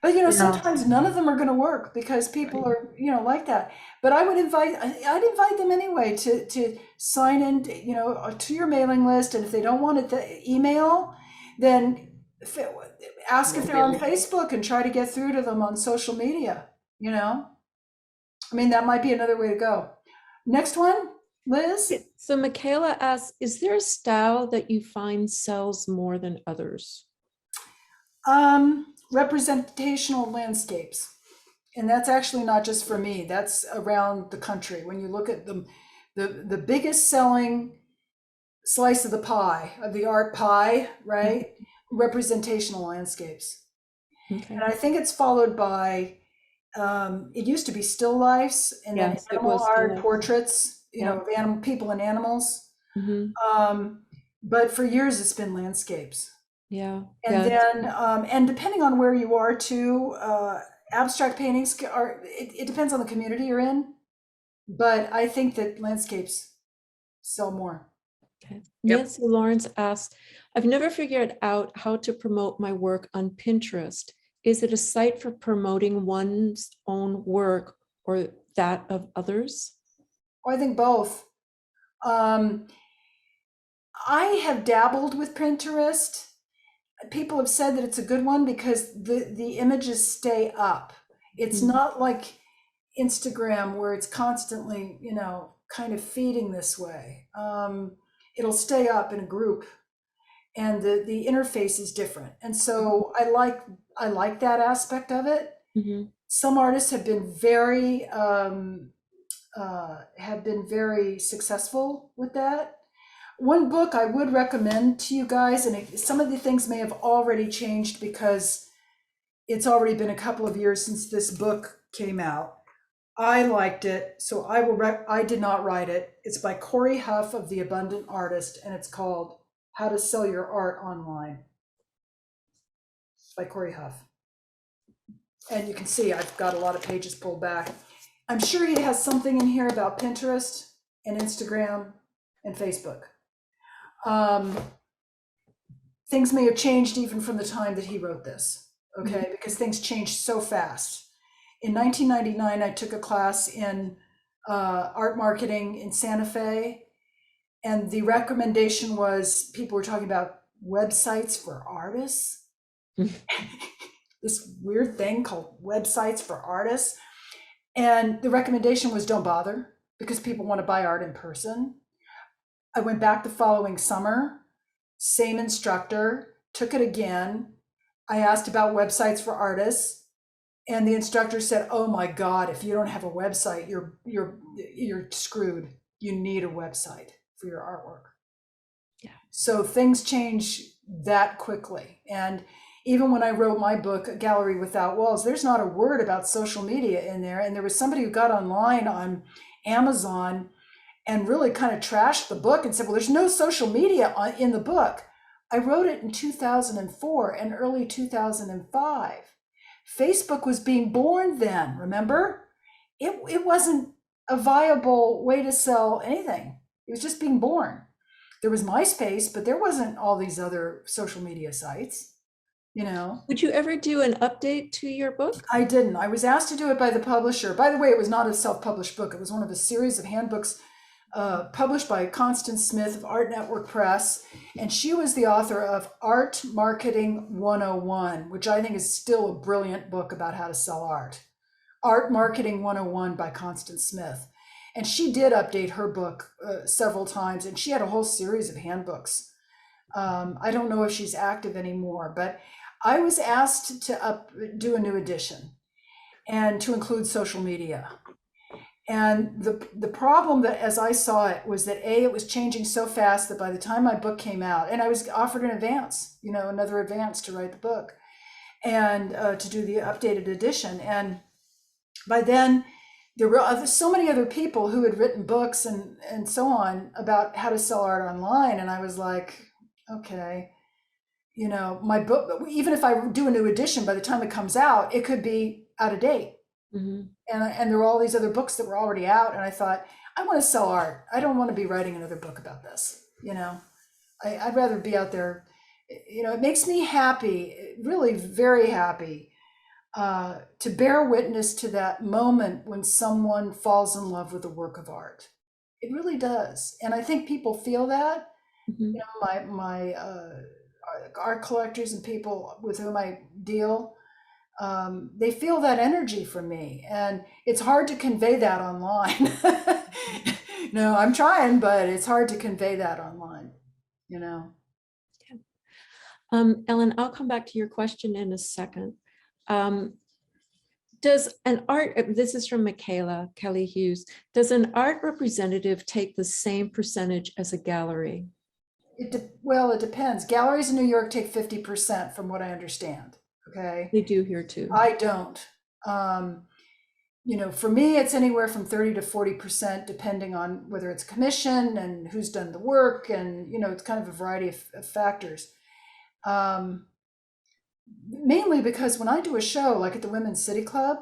But yeah, sometimes none of them are going to work because people Right. are like that. But I'd invite them anyway to sign in, to your mailing list. And if they don't want it, the email, then ask if they're on Mobile. Facebook and try to get through to them on social media. You know, I mean, that might be another way to go. Next one, Liz. So Michaela asks, is there a style that you find sells more than others? Representational landscapes. And that's actually not just for me, that's around the country. When you look at the biggest selling slice of the pie, of the art pie, right? Representational landscapes. Okay. And I think it's followed by, it used to be still lifes and then Yes, it animal was still art life. portraits, Yeah. of animal people and animals. Mhm. But for years it's been landscapes. Yeah. And Yeah. then, and depending on where you are too, abstract paintings it depends on the community you're in. But I think that landscapes sell more. Okay. Yep. Nancy Lawrence asks, I've never figured out how to promote my work on Pinterest. Is it a site for promoting one's own work or that of others? I think both. Um, I have dabbled with Pinterest. People have said that it's a good one because the images stay up. It's Mm. not like Instagram where it's constantly, kind of feeding this way. It'll stay up in a group and the interface is different. And so I like that aspect of it. Mhm. Some artists have been very successful with that. One book I would recommend to you guys, and some of the things may have already changed because it's already been a couple of years since this book came out. I liked it, so I did not write it. It's by Corey Huff of The Abundant Artist, and it's called How to Sell Your Art Online. It's by Corey Huff. And you can see I've got a lot of pages pulled back. I'm sure he has something in here about Pinterest and Instagram and Facebook. Things may have changed even from the time that he wrote this, okay? Because things changed so fast. In 1999, I took a class in art marketing in Santa Fe, and the recommendation was people were talking about websites for artists. This weird thing called websites for artists. And the recommendation was don't bother because people want to buy art in person. I went back the following summer, same instructor, took it again. I asked about websites for artists, and the instructor said, "Oh my God, if you don't have a website, you're screwed. You need a website for your artwork." Yeah. So things change that quickly. And even when I wrote my book, A Gallery Without Walls, there's not a word about social media in there. And there was somebody who got online on Amazon and really kind of trashed the book and said, "Well, there's no social media in the book." I wrote it in 2004 and early 2005. Facebook was being born then, remember? It wasn't a viable way to sell anything. It was just being born. There was MySpace, but there wasn't all these other social media sites, you know? Would you ever do an update to your book? I didn't. I was asked to do it by the publisher. By the way, it was not a self-published book. It was one of a series of handbooks published by Constance Smith of Art Network Press. And she was the author of Art Marketing 101, which I think is still a brilliant book about how to sell art. Art Marketing 101 by Constance Smith. And she did update her book several times, and she had a whole series of handbooks. I don't know if she's active anymore, but I was asked to do a new edition and to include social media. And the problem that, as I saw it, was that it was changing so fast that by the time my book came out, and I was offered an advance, another advance to write the book and to do the updated edition. And by then, there were so many other people who had written books and so on about how to sell art online. And I was like, okay, my book, even if I do a new edition, by the time it comes out, it could be out of date. Mm-hmm. And there were all these other books that were already out. And I thought, I want to sell art. I don't want to be writing another book about this. I'd rather be out there. It makes me happy, really very happy, to bear witness to that moment when someone falls in love with a work of art. It really does. And I think people feel that. Mm-hmm. My art collectors and people with whom I deal, they feel that energy from me, and it's hard to convey that online. No, I'm trying, but it's hard to convey that online, Yeah. Ellen, I'll come back to your question in a second. Does an art, this is from Michaela Kelly Hughes, does an art representative take the same percentage as a gallery? Well, it depends. Galleries in New York take 50% from what I understand. Okay. They do here too. I don't. For me, it's anywhere from 30 to 40%, depending on whether it's commission and who's done the work. And, it's kind of a variety of factors. Mainly because when I do a show, like at the Women's City Club,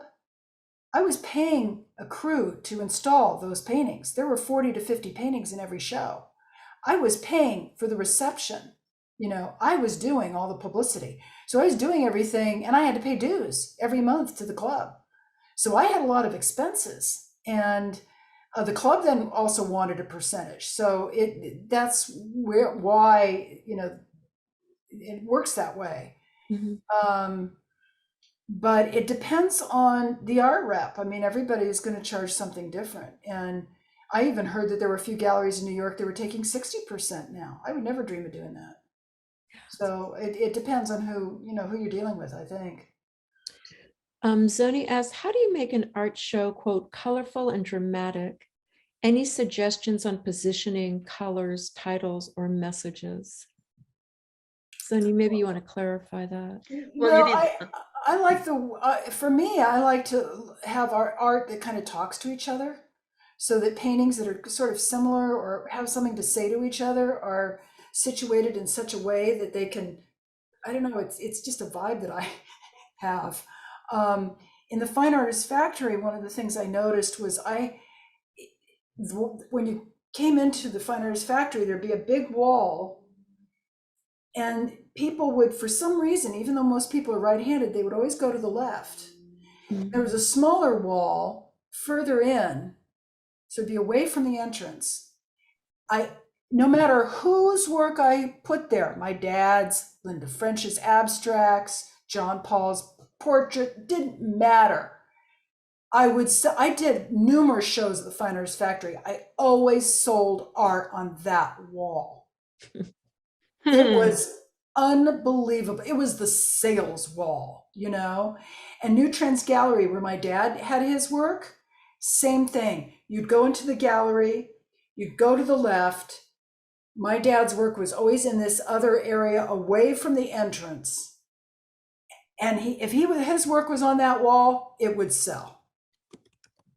I was paying a crew to install those paintings. There were 40 to 50 paintings in every show. I was paying for the reception. I was doing all the publicity. So I was doing everything, and I had to pay dues every month to the club. So I had a lot of expenses, and the club then also wanted a percentage. So that's why it works that way. Mm-hmm. But it depends on the art rep. I mean, everybody is going to charge something different. And I even heard that there were a few galleries in New York that were taking 60% now. I would never dream of doing that. So it depends on who you're dealing with, I think. Zoni asks, how do you make an art show, quote, colorful and dramatic? Any suggestions on positioning, colors, titles, or messages? Zoni, maybe you want to clarify that. Well, I like for me, I like to have our art that kind of talks to each other, so that paintings that are sort of similar or have something to say to each other are situated in such a way that they can, I don't know, it's just a vibe that I have. In the Fine Artist Factory, one of the things I noticed was when you came into the Fine Artist Factory, there'd be a big wall, and people would, for some reason, even though most people are right-handed, they would always go to the left. Mm-hmm. There was a smaller wall further in, so it'd be away from the entrance. No matter whose work I put there, my dad's, Linda French's abstracts, John Paul's portrait, didn't matter. I did numerous shows at the Fine Artist Factory. I always sold art on that wall. It was unbelievable. It was the sales wall, And New Trends Gallery, where my dad had his work, same thing. You'd go into the gallery, you'd go to the left. My dad's work was always in this other area away from the entrance. And if his work was on that wall, it would sell.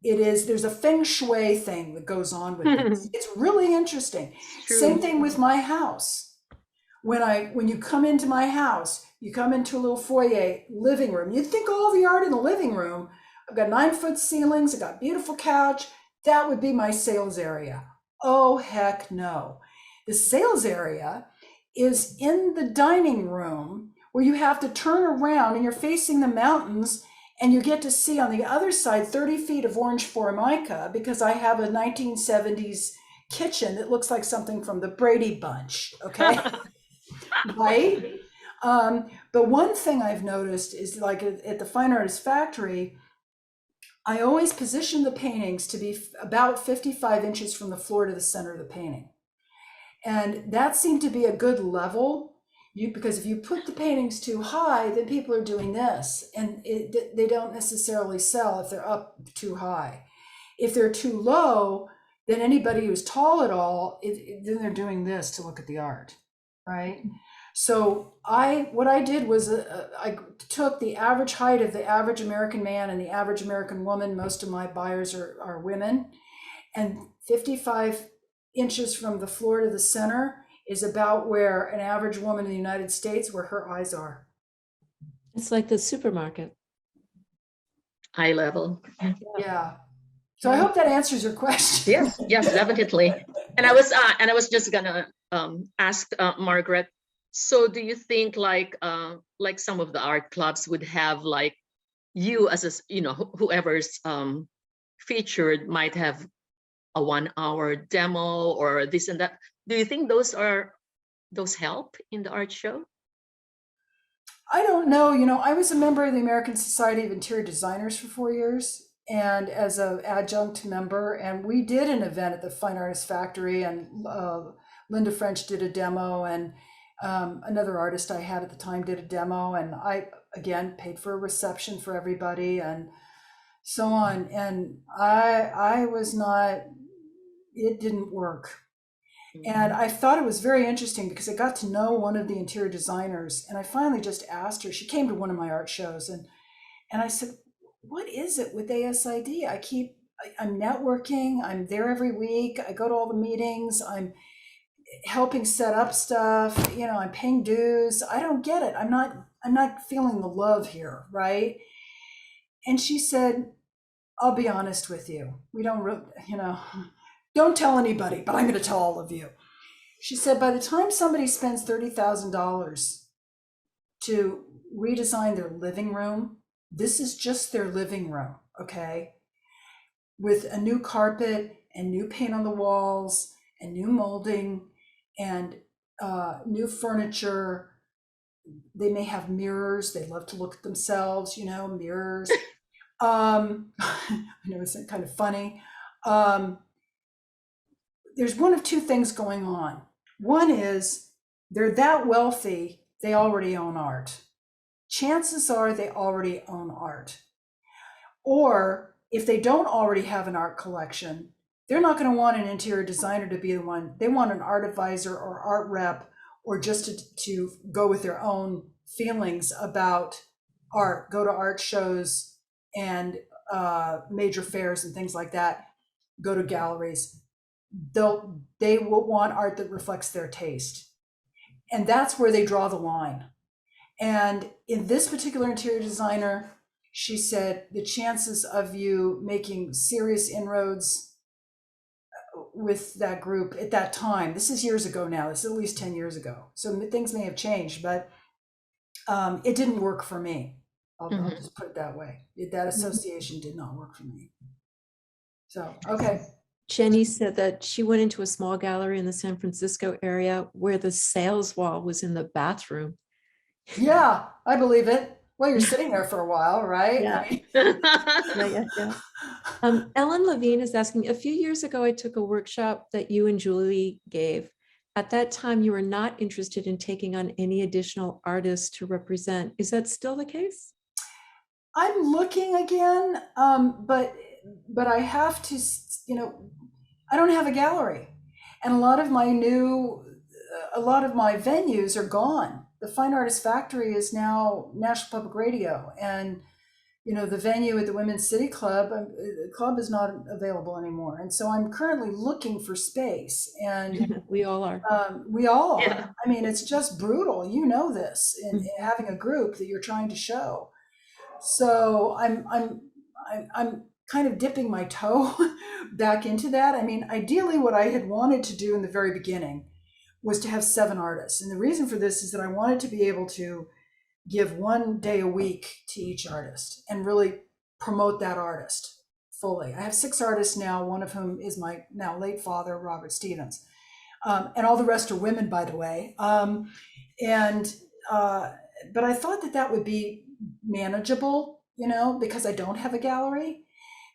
There's a feng shui thing that goes on with this. It's really interesting. True. Same thing with my house. When you come into my house, you come into a little foyer living room. You'd think all the art in the living room. I've got 9-foot ceilings. I've got a beautiful couch. That would be my sales area. Oh, heck no. The sales area is in the dining room where you have to turn around and you're facing the mountains and you get to see on the other side 30 feet of orange formica because I have a 1970s kitchen that looks like something from the Brady Bunch, okay? Right? But one thing I've noticed is like at the Fine Artist Factory, I always position the paintings to be about 55 inches from the floor to the center of the painting. And that seemed to be a good level because if you put the paintings too high, then people are doing this and they don't necessarily sell if they're up too high. If they're too low, then anybody who's tall at all, then they're doing this to look at the art, right? So what I did was I took the average height of the average American man and the average American woman. Most of my buyers are women, and 55 inches from the floor to the center is about where an average woman in the United States, where her eyes are. It's like the supermarket. High level. Yeah. So I hope that answers your question. Yes, definitely. And I was just gonna ask Margaret. So do you think like some of the art clubs would have like you as whoever's featured might have a 1-hour demo or this and that? Do you think those help in the art show? I don't know. I was a member of the American Society of Interior Designers for 4 years and as an adjunct member, and we did an event at the Fine Artist Factory, and Linda French did a demo, and another artist I had at the time did a demo, and I again paid for a reception for everybody and so on. And I was not, it didn't work. And I thought it was very interesting because I got to know one of the interior designers, and I finally just asked her. She came to one of my art shows, and I said, what is it with ASID? I'm networking, I'm there every week, I go to all the meetings, I'm helping set up stuff, I'm paying dues. I don't get it. I'm not feeling the love here, right? And she said, I'll be honest with you. We don't really, don't tell anybody, but I'm going to tell all of you. She said, by the time somebody spends $30,000 to redesign their living room, this is just their living room, okay? With a new carpet and new paint on the walls and new molding and new furniture. They may have mirrors. They love to look at themselves, mirrors. I know it's kind of funny. There's one of two things going on. One is they're that wealthy, they already own art. Chances are they already own art. Or if they don't already have an art collection, they're not going to want an interior designer to be the one. They want an art advisor or art rep, or just to go with their own feelings about art, go to art shows and major fairs and things like that, go to galleries. They will want art that reflects their taste. And that's where they draw the line. And in this particular interior designer, she said, the chances of you making serious inroads with that group at that time, this is years ago now, this is at least 10 years ago. So things may have changed, but it didn't work for me. I'll just put it that way. That association did not work for me. So, okay. Jenny said that she went into a small gallery in the San Francisco area where the sales wall was in the bathroom. Yeah, I believe it. Well, you're sitting there for a while, right? Yeah. Ellen Levine is asking, a few years ago, I took a workshop that you and Julie gave. at that time, you were not interested in taking on any additional artists to represent. Is that still the case? I'm looking again, but I have to, I don't have a gallery, and a lot of my venues are gone. The Fine Artist Factory is now National Public Radio, and the venue at the Women's City Club, the club is not available anymore, and so I'm currently looking for space, and We all are. we all are. Yeah. I mean, it's just brutal. You know this in having a group that you're trying to show. So I'm kind of dipping my toe back into that. I mean, ideally, what I had wanted to do in the very beginning was to have 7 artists, and the reason for this is that I wanted to be able to give 1 day a week to each artist and really promote that artist fully. I have 6 artists now, one of whom is my now late father, Robert Stevens, and all the rest are women, by the way. But I thought that would be manageable, because I don't have a gallery.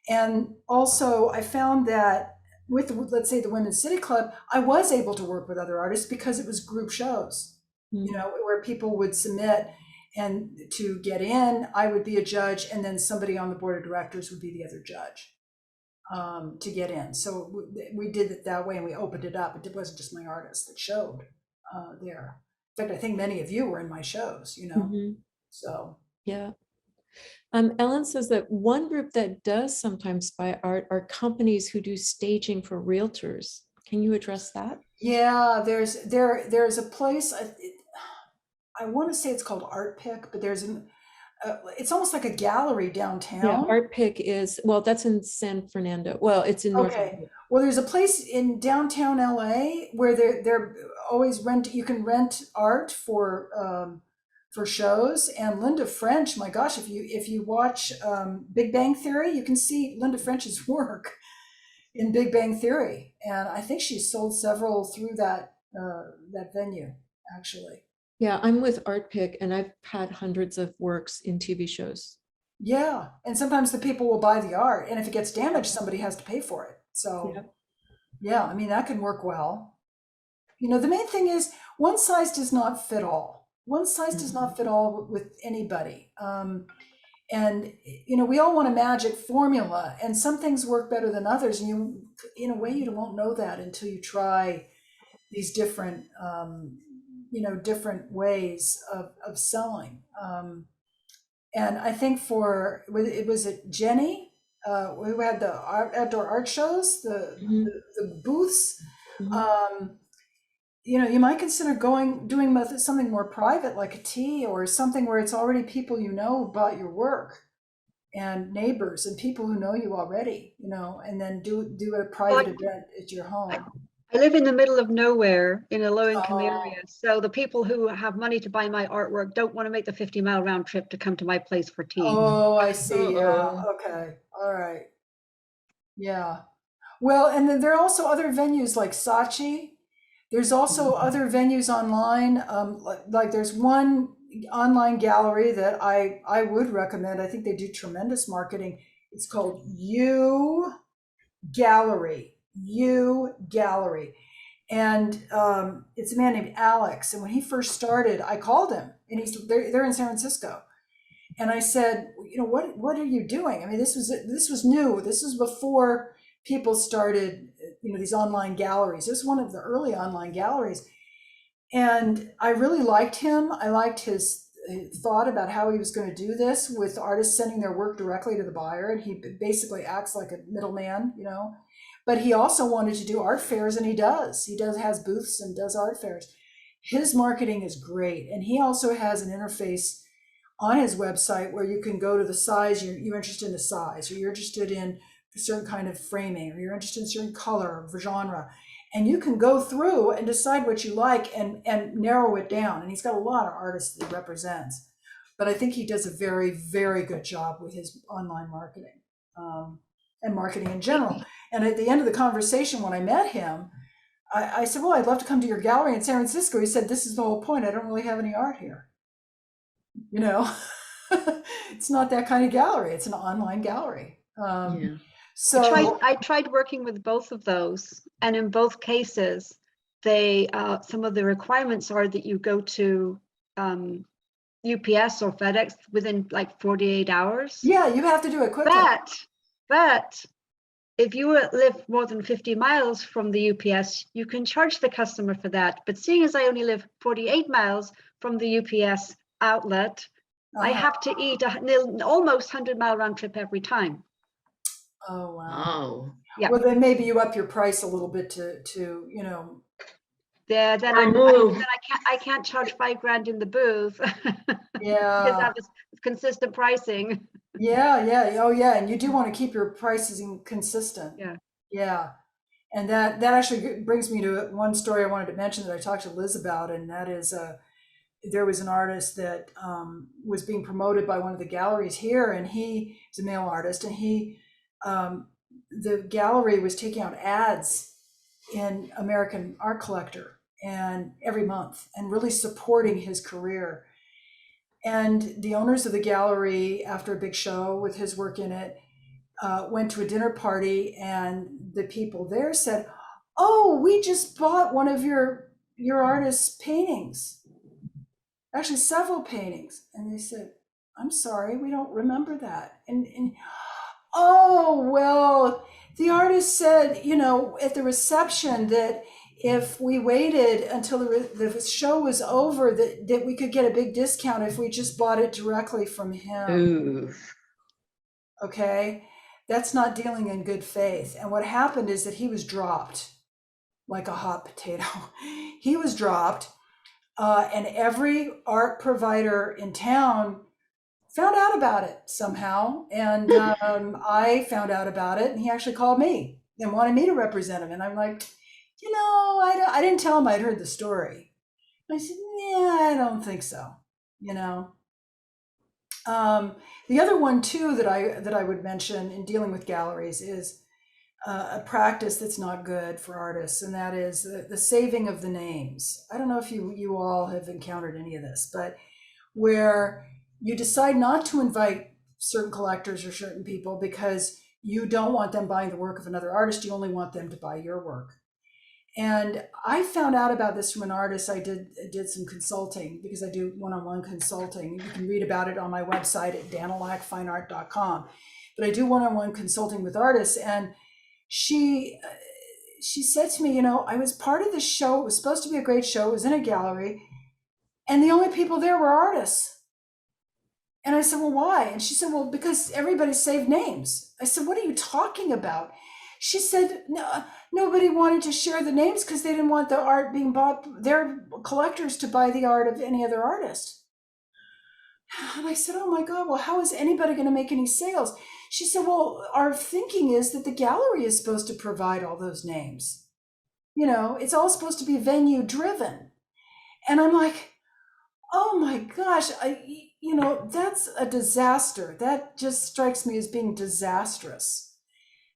And also I found that with, let's say, the Women's City Club, I was able to work with other artists because it was group shows, where people would submit, and to get in, I would be a judge, and then somebody on the board of directors would be the other judge to get in. So we did it that way, and we opened it up. It wasn't just my artists that showed there. In fact, I think many of you were in my shows, so. Yeah. Ellen says that one group that does sometimes buy art are companies who do staging for realtors. Can you address that? Yeah, there's a place, I want to say it's called Art Pick, but it's almost like a gallery downtown. Yeah, Art Pick is, well, that's in San Fernando. Well, it's in North. Okay. Well, there's a place in downtown LA where they're always you can rent art for shows. And Linda French, my gosh, if you watch Big Bang Theory, you can see Linda French's work in Big Bang Theory, and I think she's sold several through that venue, actually. Yeah, I'm with Art Pick, and I've had hundreds of works in TV shows. Yeah, and sometimes the people will buy the art, and if it gets damaged, somebody has to pay for it. So, yeah, I mean, that can work well. The main thing is one size does not fit all. One size does not fit all with anybody. And, we all want a magic formula, and some things work better than others. And in a way, you won't know that until you try these different, different ways of selling. And I think it was Jenny, who had the outdoor art shows, the booths. You might consider doing something more private, like a tea or something where it's already people about your work, and neighbors and people who know you already, and then do a private event at your home. I live in the middle of nowhere in a low-income area, so the people who have money to buy my artwork don't want to make the 50-mile round trip to come to my place for tea. Oh, I see. Yeah. Okay. All right. Yeah. Well, and then there are also other venues like Saatchi. There's also other venues online. Like there's one online gallery that I would recommend. I think they do tremendous marketing. It's called U Gallery. And it's a man named Alex. And when he first started, I called him, and they're in San Francisco. And I said, what are you doing? I mean, this was new. This was before people started, these online galleries. This was one of the early online galleries. And I really liked him. I liked his thought about how he was going to do this, with artists sending their work directly to the buyer. And he basically acts like a middleman, But he also wanted to do art fairs, and he does. Has booths and does art fairs. His marketing is great. And he also has an interface on his website where you can go to the size, you're interested in the size, or you're interested in a certain kind of framing, or you're interested in a certain color or genre. And you can go through and decide what you like and narrow it down. And he's got a lot of artists that he represents. But I think he does a very, very good job with his online marketing. And marketing in general. And at the end of the conversation, when I met him, I said, well, I'd love to come to your gallery in San Francisco. He said, this is the whole point. I don't really have any art here. It's not that kind of gallery. It's an online gallery. So I tried working with both of those. And in both cases, they some of the requirements are that you go to UPS or FedEx within like 48 hours. Yeah, you have to do it quickly. But if you live more than 50 miles from the UPS, you can charge the customer for that. But seeing as I only live 48 miles from the UPS outlet, I have to eat almost 100-mile round trip every time. Oh, wow. Oh. Yeah. Well, then maybe you up your price a little bit to you know. Then Move. I can't charge $5,000 in the booth. Yeah. Because that was consistent pricing. Yeah. Oh, yeah. And you do want to keep your prices consistent. Yeah. Yeah. And that actually brings me to one story I wanted to mention that I talked to Liz about, and that is there was an artist that was being promoted by one of the galleries here, and he is a male artist, and the gallery was taking out ads in American Art Collector and every month and really supporting his career. And the owners of the gallery, after a big show with his work in it, went to a dinner party, and the people there said, "Oh, we just bought one of your artist's paintings, actually several paintings." And they said, "I'm sorry, we don't remember that." And oh, well, the artist said, at the reception that if we waited until the show was over, that we could get a big discount if we just bought it directly from him. Ooh. Okay, that's not dealing in good faith. And what happened is that he was dropped like a hot potato. He was dropped, and every art provider in town found out about it somehow. And I found out about it, and he actually called me and wanted me to represent him. And I'm like, I didn't tell him I'd heard the story. I said, yeah, I don't think so. The other one too that I would mention in dealing with galleries is a practice that's not good for artists, and that is the saving of the names. I don't know if you all have encountered any of this, but where you decide not to invite certain collectors or certain people because you don't want them buying the work of another artist, you only want them to buy your work. And I found out about this from an artist. I did some consulting because I do one-on-one consulting. You can read about it on my website at danielakfineart.com. But I do one-on-one consulting with artists, and she said to me, I was part of this show. It was supposed to be a great show. It was in a gallery, and the only people there were artists. And I said, well, why? And she said, well, because everybody saved names. I said, what are you talking about? She said, no, nobody wanted to share the names because they didn't want the art being bought, their collectors to buy the art of any other artist. And I said, oh my God, well, how is anybody going to make any sales? She said, well, our thinking is that the gallery is supposed to provide all those names. It's all supposed to be venue driven. And I'm like, oh my gosh, that's a disaster. That just strikes me as being disastrous.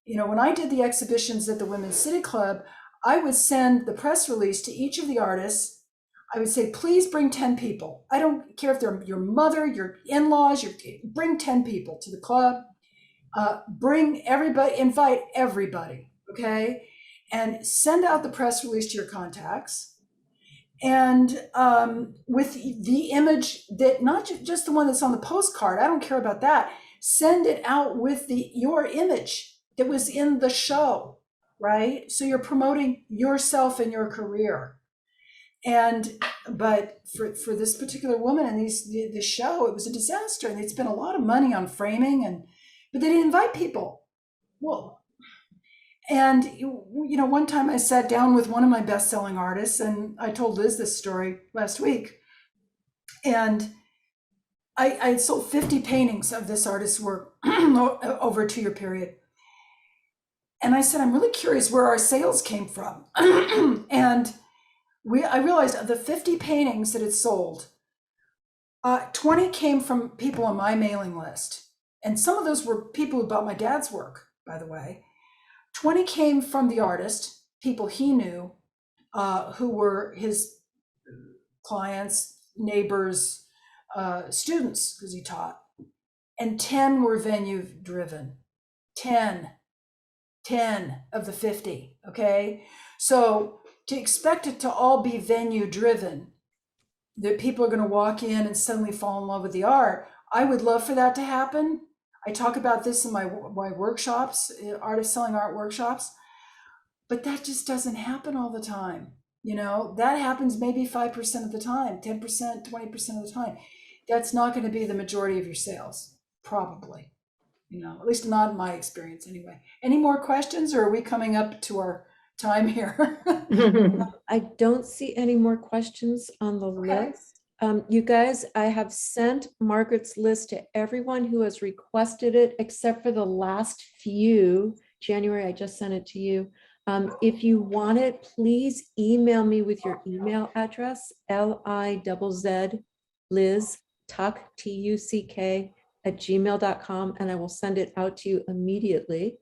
When I did the exhibitions at the Women's City Club, I would send the press release to each of the artists. I would say, please bring 10 people. I don't care if they're your mother, your in-laws, bring 10 people to the club. Bring everybody, invite everybody, okay? And send out the press release to your contacts. And with the image that, not just the one that's on the postcard, I don't care about that. Send it out with your image that was in the show, right? So you're promoting yourself and your career. But for this particular woman and the show, it was a disaster. And they'd spent a lot of money on framing, but they didn't invite people. Well, and one time I sat down with one of my best-selling artists, and I told Liz this story last week. And I had sold 50 paintings of this artist's work over a 2-year period. And I said, I'm really curious where our sales came from. And I realized of the 50 paintings that had sold, 20 came from people on my mailing list. And some of those were people who bought my dad's work, by the way. 20 came from the artist, people he knew, who were his clients, neighbors, students, because he taught. And 10 were venue driven. 10 of the 50, okay? So to expect it to all be venue driven, that people are going to walk in and suddenly fall in love with the art. I would love for that to happen. I talk about this in my workshops, artist selling art workshops, but that just doesn't happen all the time. You know, that happens maybe 5% of the time, 10%, 20% of the time. That's not going to be the majority of your sales, probably. You know, at least not in my experience anyway. Any more questions, or are we coming up to our time here? I don't see any more questions on the Okay. list. You guys, I have sent Margaret's list to everyone who has requested it, except for the last few. January, I just sent it to you. If you want it, please email me with your email address, Liz Tuck, Tuck, @gmail.com, and I will send it out to you immediately.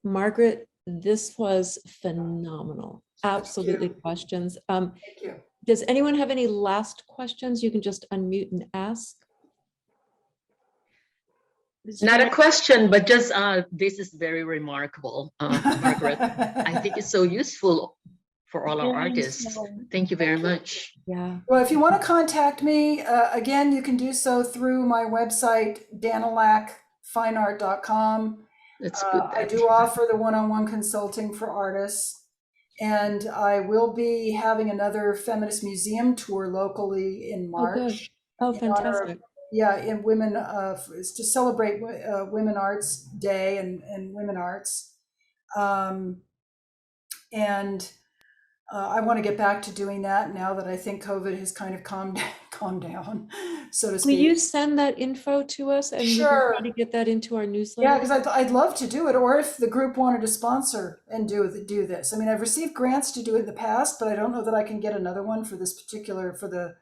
Margaret, this was phenomenal. Absolutely questions. Thank you. Does anyone have any last questions? You can just unmute and ask. Not a question, but just this is very remarkable, Margaret. I think it's so useful for all our artists. Thank you very much. Yeah. Well, if you want to contact me, again, you can do so through my website, danelakfineart.com. That's good. I do offer the one-on-one consulting for artists, and I will be having another feminist museum tour locally in Oh, good. March. Oh, in honor of- fantastic. Yeah, in women, it's to celebrate Women Arts Day and Women Arts. And I want to get back to doing that now that I think COVID has kind of calmed down, so to Will speak. you send that info to us and we can Sure. try to get that into our newsletter? Yeah, because I'd love to do it, or if the group wanted to sponsor and do this. I mean, I've received grants to do it in the past, but I don't know that I can get another one for this particular, for the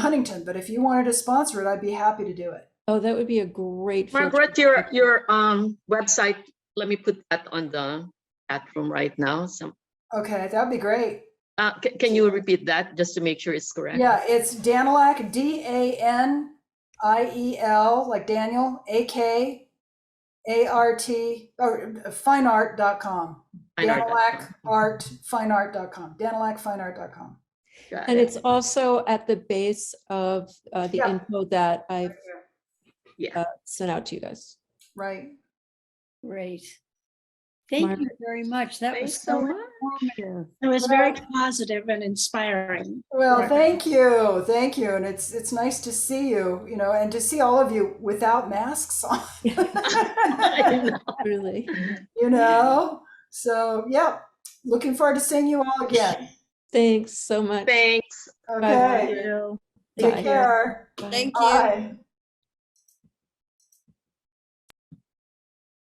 Huntington. But if you wanted to sponsor it, I'd be happy to do it. Oh, that would be a great. field Margaret, trip. your website, let me put that on the chat room right now. Okay, that'd be great. Can you repeat that just to make sure it's correct? Yeah, it's Danielak, DANIEL, like Daniel, AKART, or fineart.com. Danelakfineart.com. Danelakfineart.com. And it's also at the base of the Yeah. info that I've Yeah. sent out to you guys. Right. Great. Thank you Margaret. very much. That was Thanks so so much. informative. It was very positive and inspiring. Well, Right. thank you, and it's nice to see you, and to see all of you without masks on. Really. So yeah, looking forward to seeing you all again. Thanks so much. Thank Okay, you. take Bye. care. Bye. Thank you. Bye.